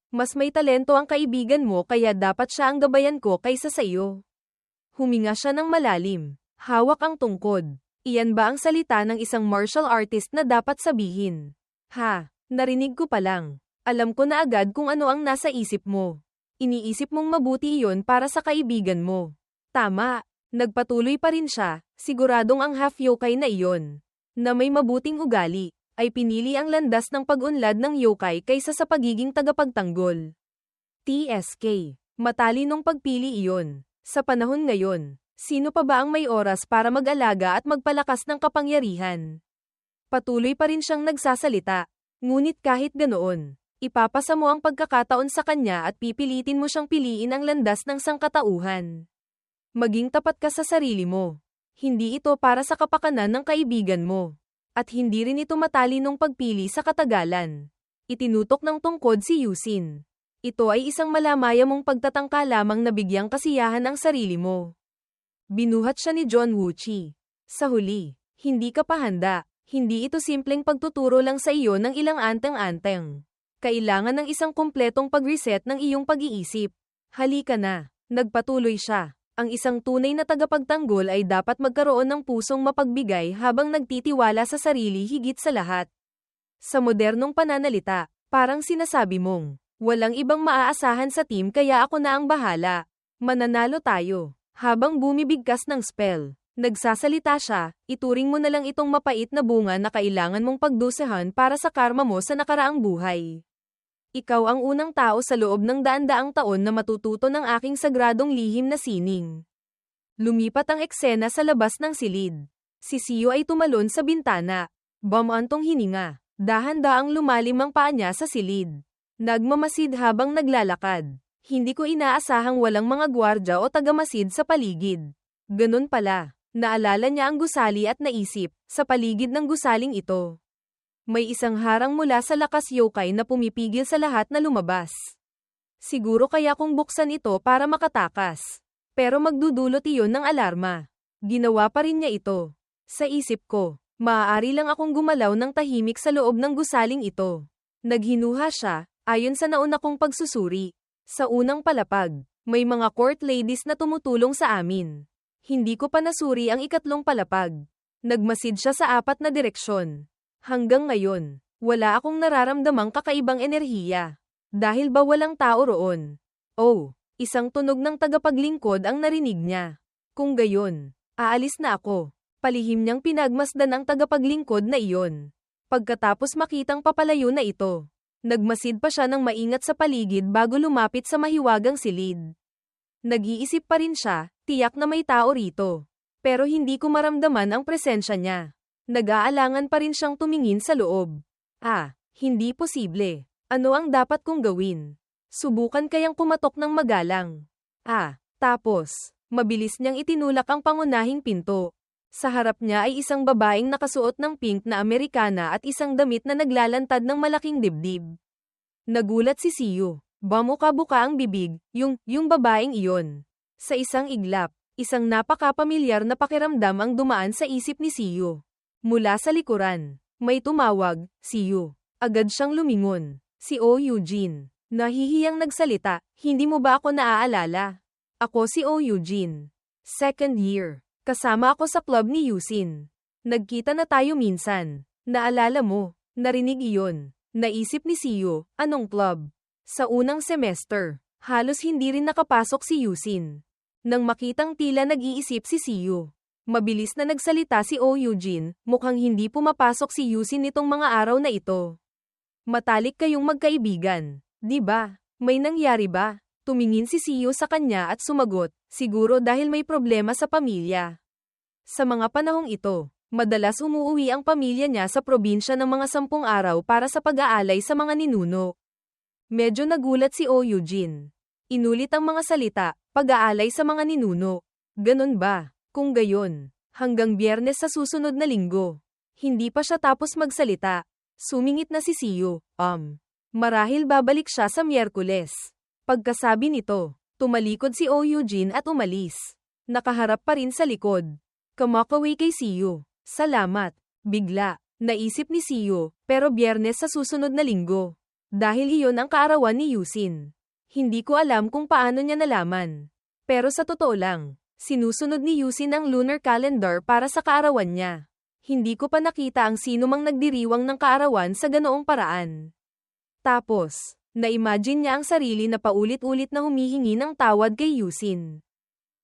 Speaker 1: Mas may talento ang kaibigan mo kaya dapat siya ang gabayan ko kaysa sa iyo." Huminga siya ng malalim. Hawak ang tungkod. Iyan ba ang salita ng isang martial artist na dapat sabihin? Narinig ko pa lang. Alam ko na agad kung ano ang nasa isip mo. Iniisip mong mabuti iyon para sa kaibigan mo. Tama. Nagpatuloy pa rin siya, siguradong ang half yokai na iyon, na may mabuting ugali, ay pinili ang landas ng pag-unlad ng yokai kaysa sa pagiging tagapagtanggol. TSK. Matalinong pagpili iyon. Sa panahon ngayon, sino pa ba ang may oras para mag-alaga at magpalakas ng kapangyarihan? Patuloy pa rin siyang nagsasalita. Ngunit kahit ganoon, ipapasa mo ang pagkakataon sa kanya at pipilitin mo siyang piliin ang landas ng sangkatauhan. Maging tapat ka sa sarili mo. Hindi ito para sa kapakanan ng kaibigan mo. At hindi rin ito matalinong pagpili sa katagalan. Itinutok ng tungkod si Yusin. Ito ay isang malamaya mong pagtatangka lamang na bigyang kasiyahan ang sarili mo. Binuhat siya ni John Wuchi. Sa huli, hindi ka pa handa. Hindi ito simpleng pagtuturo lang sa iyo ng ilang anteng-anteng. Kailangan ng isang kumpletong pag-reset ng iyong pag-iisip. Halika na. Nagpatuloy siya. Ang isang tunay na tagapagtanggol ay dapat magkaroon ng pusong mapagbigay habang nagtitiwala sa sarili higit sa lahat. Sa modernong pananalita, parang sinasabi mong, walang ibang maaasahan sa team kaya ako na ang bahala. Mananalo tayo. Habang bumibigkas ng spell, nagsasalita siya, ituring mo na lang itong mapait na bunga na kailangan mong pagdusahan para sa karma mo sa nakaraang buhay. Ikaw ang unang tao sa loob ng daan-daang taon na matututo ng aking sagradong lihim na sining. Lumipat ang eksena sa labas ng silid. Si Seo ay tumalon sa bintana. Bumantong hininga. Dahan-daang lumalim ang paa niya sa silid. Nagmamasid habang naglalakad. Hindi ko inaasahang walang mga gwardya o tagamasid sa paligid. Ganun pala. Naalala niya ang gusali at naisip, sa paligid ng gusaling ito, may isang harang mula sa lakas yokai na pumipigil sa lahat na lumabas. Siguro kaya kong buksan ito para makatakas. Pero magdudulot iyon ng alarma. Ginawa pa rin niya ito. Sa isip ko, maaari lang akong gumalaw ng tahimik sa loob ng gusaling ito. Naghinuha siya, ayon sa nauna kong pagsusuri. Sa unang palapag, may mga court ladies na tumutulong sa amin. Hindi ko pa nasuri ang ikatlong palapag. Nagmasid siya sa apat na direksyon. Hanggang ngayon, wala akong nararamdamang kakaibang enerhiya. Dahil ba walang tao roon? Oh, isang tunog ng tagapaglingkod ang narinig niya. Kung gayon, aalis na ako. Palihim niyang pinagmasdan ang tagapaglingkod na iyon. Pagkatapos makitang papalayo na ito, nagmasid pa siya ng maingat sa paligid bago lumapit sa mahiwagang silid. Nag-iisip pa rin siya, tiyak na may tao rito. Pero hindi ko maramdaman ang presensya niya. Nag-aalangan pa rin siyang tumingin sa loob. Hindi posible. Ano ang dapat kong gawin? Subukan kayang kumatok ng magalang. Tapos, mabilis niyang itinulak ang pangunahing pinto. Sa harap niya ay isang babaeng nakasuot ng pink na Amerikana at isang damit na naglalantad ng malaking dibdib. Nagulat si Siyo. Bamuka-buka ang bibig, yung babaeng iyon. Sa isang iglap, isang napaka-pamilyar na pakiramdam ang dumaan sa isip ni Siyo. Mula sa likuran, may tumawag, Siyo. Agad siyang lumingon. Si O. Eugene. Nahihiyang nagsalita, hindi mo ba ako naaalala? Ako si O. Eugene. Second year. Kasama ako sa club ni Yusin. Nagkita na tayo minsan. Naalala mo, narinig iyon. Naisip ni Siyo, anong club? Sa unang semester, halos hindi rin nakapasok si Yusin. Nang makitang tila nag-iisip si Siyo, mabilis na nagsalita si O. Eugene, mukhang hindi pumapasok si Yusin nitong mga araw na ito. Matalik kayong magkaibigan, di ba? May nangyari ba? Tumingin si Siyo sa kanya at sumagot, siguro dahil may problema sa pamilya. Sa mga panahong ito, madalas umuuwi ang pamilya niya sa probinsya ng mga 10 araw para sa pag-aalay sa mga ninuno. Medyo nagulat si O. Eugene. Inulit ang mga salita, pag-aalay sa mga ninuno. Ganon ba? Kung gayon, hanggang Biyernes sa susunod na linggo. Hindi pa siya tapos magsalita. Sumingit na si Siyo, marahil babalik siya sa Miyerkules. Pagkasabi nito, tumalikod si O. Eugene at umalis. Nakaharap pa rin sa likod. Kumakaway kay Siyo. Salamat. Bigla, naisip ni Siyo, pero Biyernes sa susunod na linggo. Dahil iyon ang kaarawan ni Yusin. Hindi ko alam kung paano niya nalaman. Pero sa totoo lang, sinusunod ni Yusin ang lunar calendar para sa kaarawan niya. Hindi ko pa nakita ang sino mang nagdiriwang ng kaarawan sa ganoong paraan. Tapos, na-imagine niya ang sarili na paulit-ulit na humihingi ng tawad kay Yusin.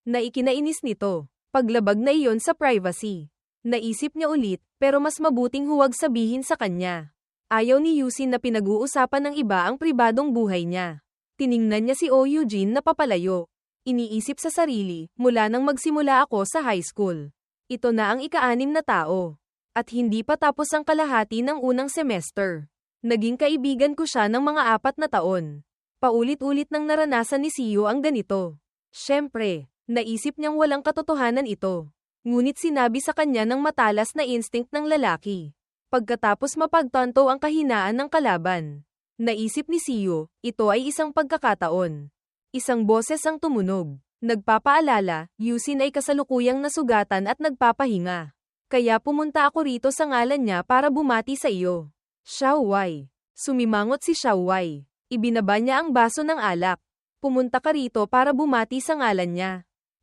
Speaker 1: Naikinainis nito, paglabag na iyon sa privacy. Naisip niya ulit, pero mas mabuting huwag sabihin sa kanya. Ayaw ni Yusin na pinag-uusapan ng iba ang pribadong buhay niya. Tiningnan niya si O. Eugene na papalayo. Iniisip sa sarili, mula nang magsimula ako sa high school. Ito na ang ika-6 na tao. At hindi pa tapos ang kalahati ng unang semester. Naging kaibigan ko siya ng mga 4 na taon. Paulit-ulit nang naranasan ni Siyo ang ganito. Siyempre, naisip niyang walang katotohanan ito. Ngunit sinabi sa kanya ng matalas na instinct ng lalaki. Pagkatapos mapagtanto ang kahinaan ng kalaban. Naisip ni Siyo, ito ay isang pagkakataon. Isang boses ang tumunog. Nagpapaalala, Yusin ay kasalukuyang nasugatan at nagpapahinga. Kaya pumunta ako rito sa ngalan niya para bumati sa iyo. Xiaowei. Sumimangot si Xiaowei. Ibinaba niya ang baso ng alak. Pumunta ka rito para bumati sa ngalan niya.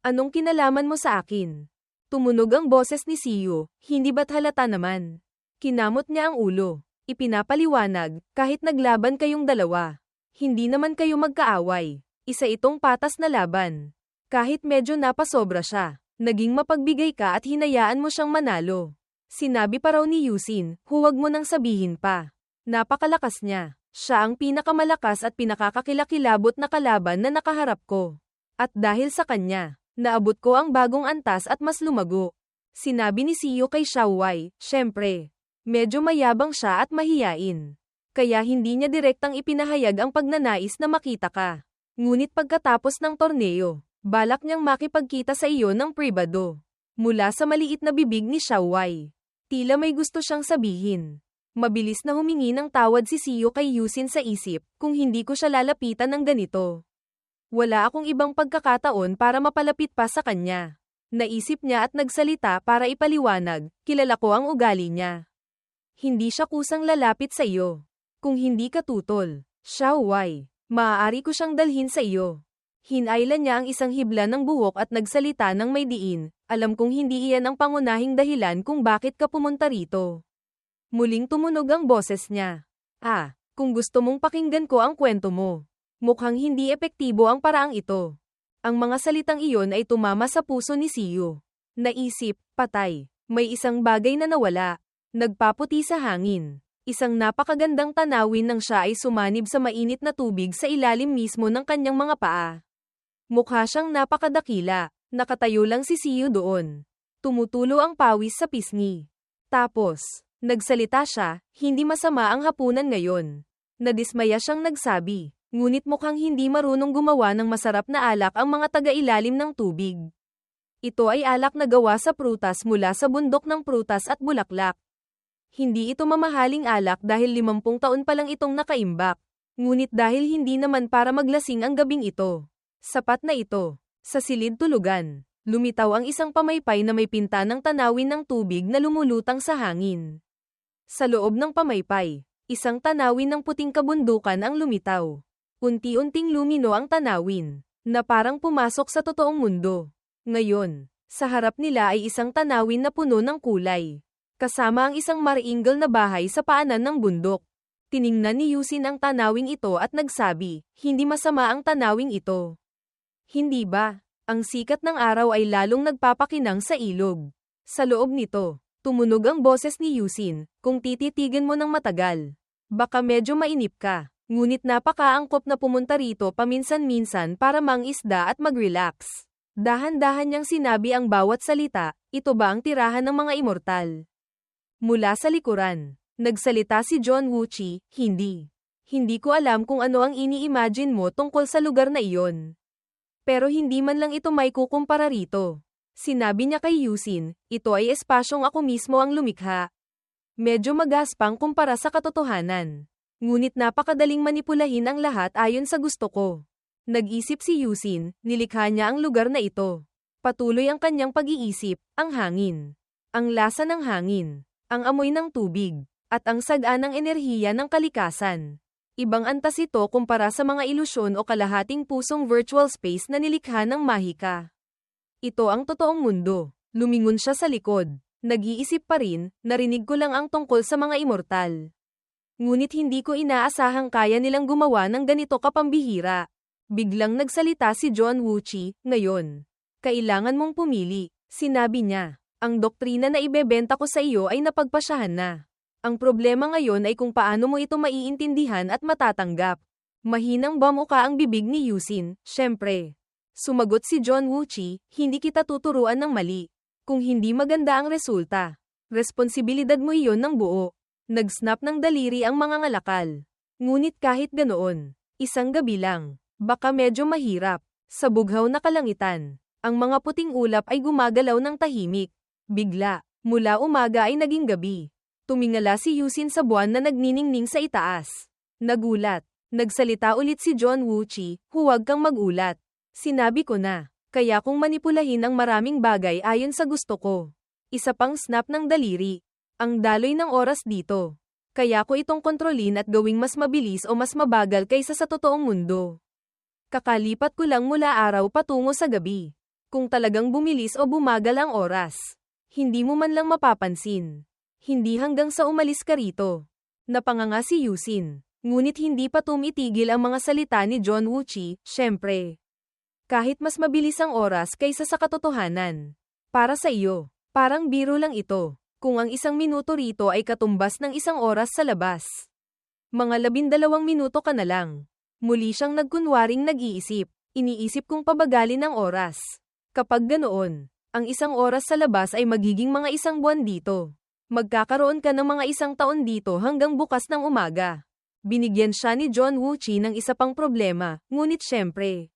Speaker 1: Anong kinalaman mo sa akin? Tumunog ang boses ni Siyo, hindi ba't halata naman? Kinamot niya ang ulo. Ipinapaliwanag, kahit naglaban kayong dalawa. Hindi naman kayo magkaaway. Isa itong patas na laban. Kahit medyo napasobra siya, naging mapagbigay ka at hinayaan mo siyang manalo. Sinabi pa raw ni Yusin, huwag mo nang sabihin pa. Napakalakas niya. Siya ang pinakamalakas at pinakakakilakilabot na kalaban na nakaharap ko. At dahil sa kanya, naabot ko ang bagong antas at mas lumago. Sinabi ni Siyo kay Xiaowei, syempre. Medyo mayabang siya at mahiyain. Kaya hindi niya direktang ipinahayag ang pagnanais na makita ka. Ngunit pagkatapos ng torneo, balak niyang makipagkita sa iyo ng pribado. Mula sa maliit na bibig ni Xiaowei. Tila may gusto siyang sabihin. Mabilis na humingi ng tawad si Siyo kay Yusin sa isip, kung hindi ko siya lalapitan ng ganito. Wala akong ibang pagkakataon para mapalapit pa sa kanya. Naisip niya at nagsalita para ipaliwanag, kilala ko ang ugali niya. Hindi siya kusang lalapit sa iyo. Kung hindi ka tutol, Xiaowei, maaari ko siyang dalhin sa iyo. Hinailan niya ang isang hibla ng buhok at nagsalita ng may diin, alam kong hindi iyan ang pangunahing dahilan kung bakit ka pumunta rito. Muling tumunog ang boses niya. Kung gusto mong pakinggan ko ang kwento mo. Mukhang hindi epektibo ang paraang ito. Ang mga salitang iyon ay tumama sa puso ni Siyo. Naisip, patay. May isang bagay na nawala. Nagpaputi sa hangin. Isang napakagandang tanawin nang siya ay sumanib sa mainit na tubig sa ilalim mismo ng kanyang mga paa. Mukha siyang napakadakila. Nakatayo lang si Siyu doon. Tumutulo ang pawis sa pisngi. Tapos, nagsalita siya, hindi masama ang hapunan ngayon. Nadismaya siyang nagsabi, ngunit mukhang hindi marunong gumawa ng masarap na alak ang mga taga-ilalim ng tubig. Ito ay alak na gawa sa prutas mula sa bundok ng prutas at bulaklak. Hindi ito mamahaling alak dahil 50 taon pa lang itong nakaimbak. Ngunit dahil hindi naman para maglasing ang gabing ito. Sapat na ito. Sa silid tulugan, lumitaw ang isang pamaypay na may pinta ng tanawin ng tubig na lumulutang sa hangin. Sa loob ng pamaypay, isang tanawin ng puting kabundukan ang lumitaw. Unti-unting lumino ang tanawin, na parang pumasok sa totoong mundo. Ngayon, sa harap nila ay isang tanawin na puno ng kulay. Kasama ang isang mariingal na bahay sa paanan ng bundok. Tiningnan ni Yusin ang tanawing ito at nagsabi, hindi masama ang tanawing ito. Hindi ba? Ang sikat ng araw ay lalong nagpapakinang sa ilog. Sa loob nito, tumunog ang boses ni Yusin, kung tititigan mo ng matagal. Baka medyo mainip ka, ngunit napakaangkop na pumunta rito paminsan-minsan para mangisda at mag-relax. Dahan-dahan niyang sinabi ang bawat salita, ito ba ang tirahan ng mga immortal? Mula sa likuran, nagsalita si John Wuchi, hindi. Hindi ko alam kung ano ang ini-imagine mo tungkol sa lugar na iyon. Pero hindi man lang ito may kukumpara rito. Sinabi niya kay Yusin, ito ay espasyong ako mismo ang lumikha. Medyo magaspang kumpara sa katotohanan. Ngunit napakadaling manipulahin ang lahat ayon sa gusto ko. Nag-isip si Yusin, nilikha niya ang lugar na ito. Patuloy ang kanyang pag-iisip, ang hangin. Ang lasa ng hangin, ang amoy ng tubig, at ang sagaan ng enerhiya ng kalikasan. Ibang antas ito kumpara sa mga ilusyon o kalahating pusong virtual space na nilikha ng mahika. Ito ang totoong mundo. Lumingon siya sa likod. Nag-iisip pa rin, narinig ko lang ang tungkol sa mga immortal. Ngunit hindi ko inaasahang kaya nilang gumawa ng ganito kapambihira. Biglang nagsalita si John Wuchi, ngayon. Kailangan mong pumili, sinabi niya. Ang doktrina na ibebenta ko sa iyo ay napagpasyahan na. Ang problema ngayon ay kung paano mo ito maiintindihan at matatanggap. Mahinang bamuka ang bibig ni Yusin, syempre. Sumagot si John Wuchi, hindi kita tuturuan ng mali. Kung hindi maganda ang resulta, responsibilidad mo iyon ng buo. Nag-snap ng daliri ang mga ngalakal. Ngunit kahit ganoon, isang gabi lang, baka medyo mahirap. Sa bughaw na kalangitan, ang mga puting ulap ay gumagalaw ng tahimik. Bigla, mula umaga ay naging gabi. Tumingala si Yusin sa buwan na nagniningning sa itaas. Nagulat. Nagsalita ulit si John Wuchi, huwag kang magulat. Sinabi ko na. Kaya kung manipulahin ang maraming bagay ayon sa gusto ko. Isa pang snap ng daliri. Ang daloy ng oras dito. Kaya ko itong kontrolin at gawing mas mabilis o mas mabagal kaysa sa totoong mundo. Kakalipat ko lang mula araw patungo sa gabi. Kung talagang bumilis o bumagal ang oras, hindi mo man lang mapapansin. Hindi hanggang sa umalis ka rito. Napanganga si Yusin. Ngunit hindi pa tumitigil ang mga salita ni John Wuchi, syempre. Kahit mas mabilis ang oras kaysa sa katotohanan. Para sa iyo, parang biro lang ito, kung ang 1 minuto rito ay katumbas ng 1 oras sa labas. Mga 12 minuto ka na lang. Muli siyang nagkunwaring nag-iisip, iniisip kung pabagalin ang oras. Kapag ganoon, ang 1 oras sa labas ay magiging mga 1 buwan dito. Magkakaroon ka ng mga 1 taon dito hanggang bukas ng umaga. Binigyan siya ni John Wuchi ng isa pang problema, ngunit syempre.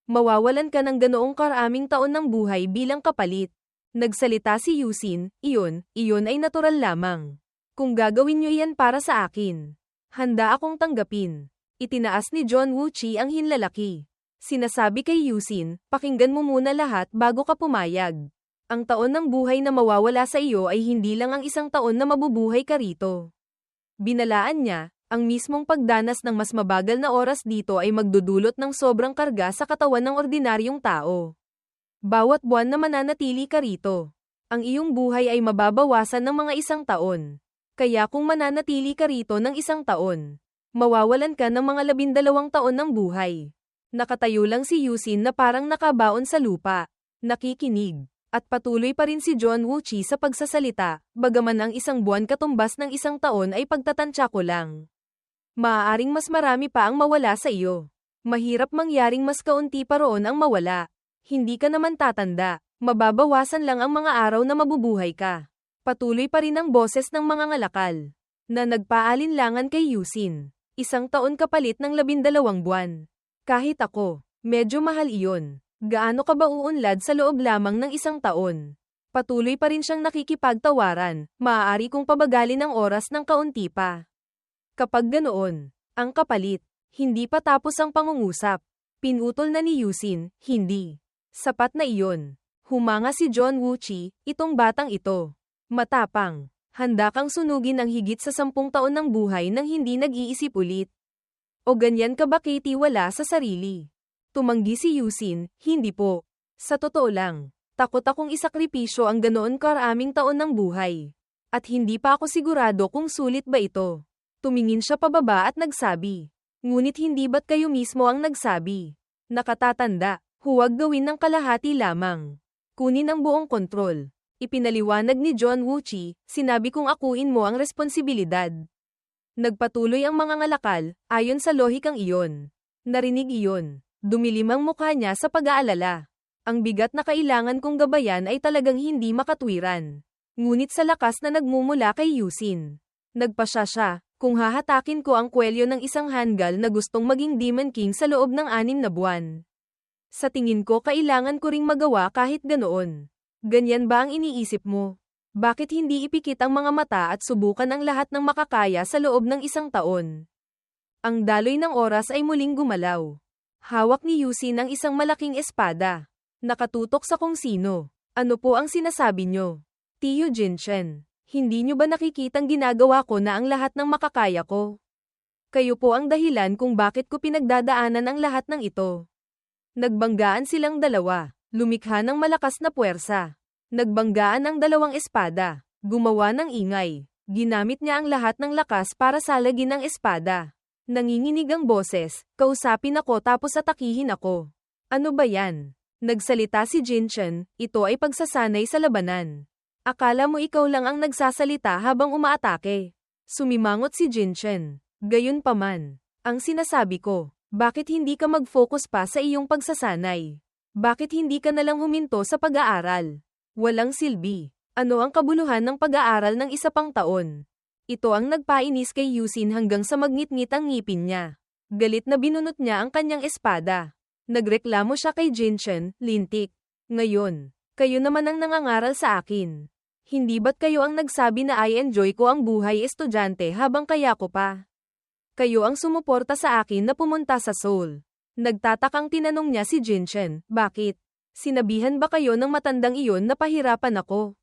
Speaker 1: Mawawalan ka ng ganoong karaming taon ng buhay bilang kapalit. Nagsalita si Yusin, iyon ay natural lamang. Kung gagawin niyo yan para sa akin, handa akong tanggapin. Itinaas ni John Wuchi ang hinlalaki. Sinasabi kay Yusin, pakinggan mo muna lahat bago ka pumayag. Ang taon ng buhay na mawawala sa iyo ay hindi lang ang 1 taon na mabubuhay ka rito. Binalaan niya, ang mismong pagdanas ng mas mabagal na oras dito ay magdudulot ng sobrang karga sa katawan ng ordinaryong tao. Bawat buwan na mananatili ka rito, ang iyong buhay ay mababawasan ng mga 1 taon. Kaya kung mananatili ka rito ng 1 taon, mawawalan ka ng mga 12 taon ng buhay. Nakatayo lang si Yusin na parang nakabaon sa lupa. Nakikinig. At patuloy pa rin si John Wuchi sa pagsasalita, bagaman ang isang buwan katumbas ng isang taon ay pagtatansya ko lang. Maaaring mas marami pa ang mawala sa iyo. Mahirap mangyaring mas kaunti pa roon ang mawala. Hindi ka naman tatanda, mababawasan lang ang mga araw na mabubuhay ka. Patuloy pa rin ang boses ng mga ngalakal na nagpaalinlangan kay Yusin. 1 taon kapalit ng 12 buwan. Kahit ako, medyo mahal iyon. Gaano ka ba uunlad sa loob lamang ng 1 taon? Patuloy pa rin siyang nakikipagtawaran, maaari kong pabagalin ang oras ng kaunti pa. Kapag ganoon, ang kapalit, hindi pa tapos ang pangungusap. Pinutol na ni Yusin, hindi. Sapat na iyon. Humanga si John Wuchi, itong batang ito. Matapang. Handa kang sunugin ang higit sa 10 taon ng buhay nang hindi nag-iisip ulit. O ganyan ka ba kitiwala sa sarili? Tumanggi si Yusin, hindi po. Sa totoo lang, takot akong isakripisyo ang ganoon karaming taon ng buhay. At hindi pa ako sigurado kung sulit ba ito. Tumingin siya pababa at nagsabi. Ngunit hindi ba't kayo mismo ang nagsabi? Nakatatanda, huwag gawin ng kalahati lamang. Kunin ang buong kontrol. Ipinaliwanag ni John Wuchi, sinabi kong akuin mo ang responsibilidad. Nagpatuloy ang mga ngalakal, ayon sa lohikang iyon. Narinig iyon. Dumilim ang mukha niya sa pag-aalala. Ang bigat na kailangan kong gabayan ay talagang hindi makatwiran. Ngunit sa lakas na nagmumula kay Yusin. Nagpasya siya, kung hahatakin ko ang kwelyo ng isang hangul na gustong maging Demon King sa loob ng 6 na buwan. Sa tingin ko kailangan ko ring magawa kahit ganoon. Ganyan ba ang iniisip mo? Bakit hindi ipikit ang mga mata at subukan ang lahat ng makakaya sa loob ng 1 taon? Ang daloy ng oras ay muling gumalaw. Hawak ni Yusin ang isang malaking espada. Nakatutok sa kung sino. Ano po ang sinasabi nyo? Tiyo Jinshen, hindi nyo ba nakikitang ginagawa ko na ang lahat ng makakaya ko? Kayo po ang dahilan kung bakit ko pinagdadaanan ang lahat ng ito. Nagbanggaan silang dalawa. Lumikha ng malakas na puwersa. Nagbanggaan ang 2 espada. Gumawa ng ingay. Ginamit niya ang lahat ng lakas para salagin ang espada. Nanginginig ang boses, kausapin ako tapos atakihin ako. Ano ba yan? Nagsalita si Jinshen, ito ay pagsasanay sa labanan. Akala mo ikaw lang ang nagsasalita habang umaatake. Sumimangot si Jinshen. Gayunpaman, ang sinasabi ko, bakit hindi ka mag-focus pa sa iyong pagsasanay? Bakit hindi ka nalang huminto sa pag-aaral? Walang silbi. Ano ang kabuluhan ng pag-aaral ng 1 pang taon? Ito ang nagpainis kay Yusin hanggang sa magngit-ngit ang ngipin niya. Galit na binunot niya ang kanyang espada. Nagreklamo siya kay Jinshen, lintik. Ngayon, kayo naman ang nangangaral sa akin. Hindi ba't kayo ang nagsabi na I enjoy ko ang buhay estudyante habang kaya ko pa? Kayo ang sumuporta sa akin na pumunta sa Seoul. Nagtatakang tinanong niya si Jinshen, bakit? Sinabihan ba kayo ng matandang iyon na pahirapan ako?